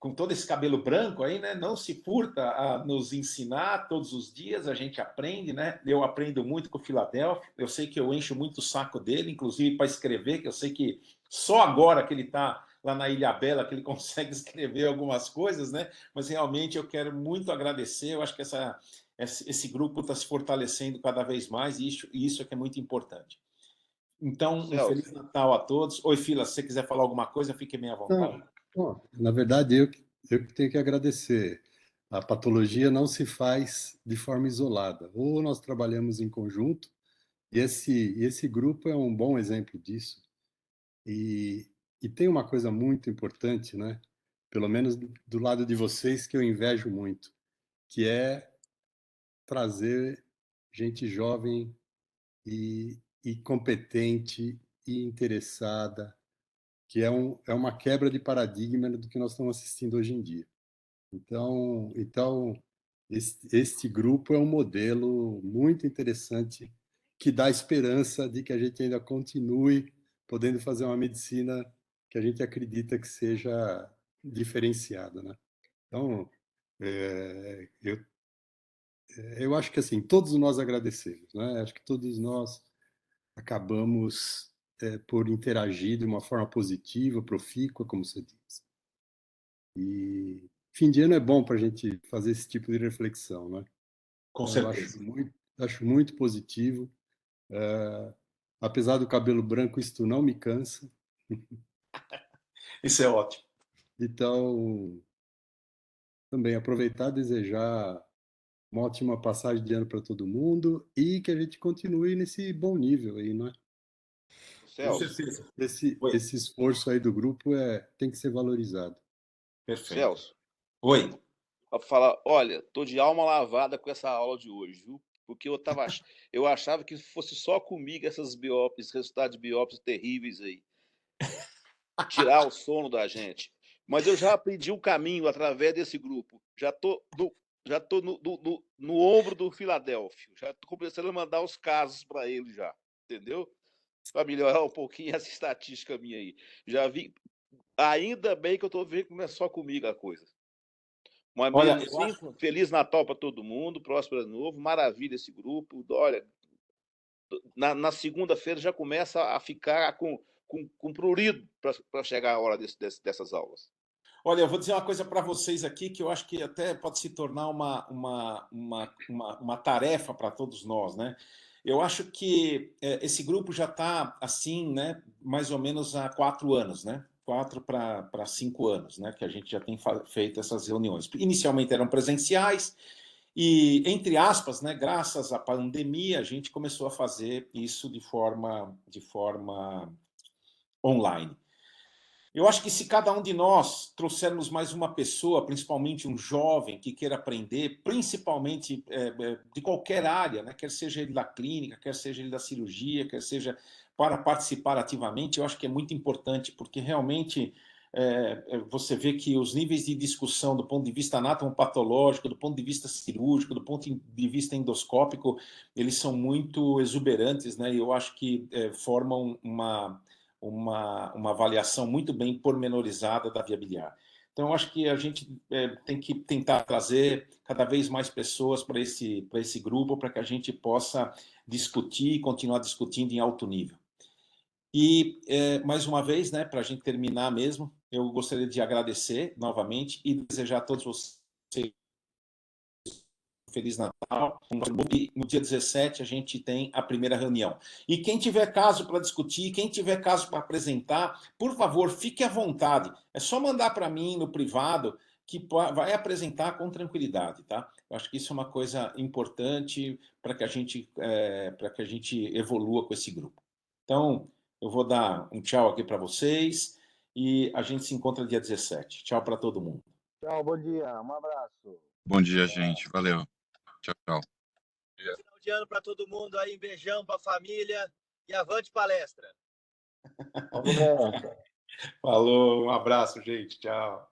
com todo esse cabelo branco aí, né, não se furta a nos ensinar todos os dias, a gente aprende, né, eu aprendo muito com o Filadélfio, eu sei que eu encho muito o saco dele, inclusive para escrever, que eu sei que só agora que ele está lá na Ilha Bela que ele consegue escrever algumas coisas, né, mas realmente eu quero muito agradecer, eu acho que esse grupo está se fortalecendo cada vez mais e isso é que é muito importante. Então, um Feliz Natal a todos. Oi, Fila, se você quiser falar alguma coisa, fique bem à vontade. Não, na verdade, eu que tenho que agradecer. A patologia não se faz de forma isolada. Ou nós trabalhamos em conjunto, e esse grupo é um bom exemplo disso. E tem uma coisa muito importante, né? Pelo menos do lado de vocês, que eu invejo muito, que é trazer gente jovem e competente e interessada, que é uma quebra de paradigma do que nós estamos assistindo hoje em dia. Então este grupo é um modelo muito interessante que dá esperança de que a gente ainda continue podendo fazer uma medicina que a gente acredita que seja diferenciada, né? Então, eu acho que assim todos nós agradecemos, né? Acho que todos nós acabamos por interagir de uma forma positiva, profícua, como você diz. E fim de ano é bom para a gente fazer esse tipo de reflexão, né? Com Então, certeza. acho muito positivo. Apesar do cabelo branco, isto não me cansa. Isso é ótimo. Então, também aproveitar e desejar uma ótima passagem de ano para todo mundo e que a gente continue nesse bom nível aí, né? Com certeza. Esse esforço aí do grupo tem que ser valorizado. Perfeito. Celso, Oi. para falar, olha, tô de alma lavada com essa aula de hoje, viu? Porque eu achava que fosse só comigo essas biópsias, resultados de biópsias terríveis aí. Tirar o sono da gente. Mas eu já aprendi o caminho através desse grupo. Já tô no ombro do Filadélfio. Já tô começando a mandar os casos para ele já, entendeu? Para melhorar um pouquinho essa estatística minha aí. Já vi. Ainda bem que eu tô vendo que não é só comigo a coisa. Mas Olha, mesmo assim, Feliz Natal para todo mundo, próspero ano novo, maravilha esse grupo. Olha, na segunda-feira já começa a ficar com prurido para chegar a hora dessas aulas. Olha, eu vou dizer uma coisa para vocês aqui que eu acho que até pode se tornar uma tarefa para todos nós, né? Eu acho que esse grupo já está assim, né? Mais ou menos há 4 anos, né? 4 para 5 anos, né? Que a gente já tem feito essas reuniões. Inicialmente eram presenciais e, entre aspas, né? Graças à pandemia, a gente começou a fazer isso de forma online. Eu acho que se cada um de nós trouxermos mais uma pessoa, principalmente um jovem que queira aprender, principalmente de qualquer área, né? Quer seja ele da clínica, quer seja ele da cirurgia, quer seja para participar ativamente, eu acho que é muito importante, porque realmente você vê que os níveis de discussão do ponto de vista anatomopatológico, do ponto de vista cirúrgico, do ponto de vista endoscópico, eles são muito exuberantes, né? E eu acho que formam uma avaliação muito bem pormenorizada da via biliar. Então, eu acho que a gente tem que tentar trazer cada vez mais pessoas para esse grupo, para que a gente possa discutir e continuar discutindo em alto nível. E, mais uma vez, né, para a gente terminar mesmo, eu gostaria de agradecer novamente e desejar a todos vocês Feliz Natal. E no dia 17 a gente tem a primeira reunião. E quem tiver caso para discutir, quem tiver caso para apresentar, por favor, fique à vontade. É só mandar para mim no privado, que vai apresentar com tranquilidade, tá? Eu acho que isso é uma coisa importante para que a gente evolua com esse grupo. Então, eu vou dar um tchau aqui para vocês e a gente se encontra dia 17. Tchau para todo mundo. Tchau, bom dia, um abraço. Bom dia, gente. Valeu. Tchau, tchau. Final de ano para todo mundo aí, um beijão para a família e avante palestra. Vamos nessa. Falou, um abraço, gente. Tchau.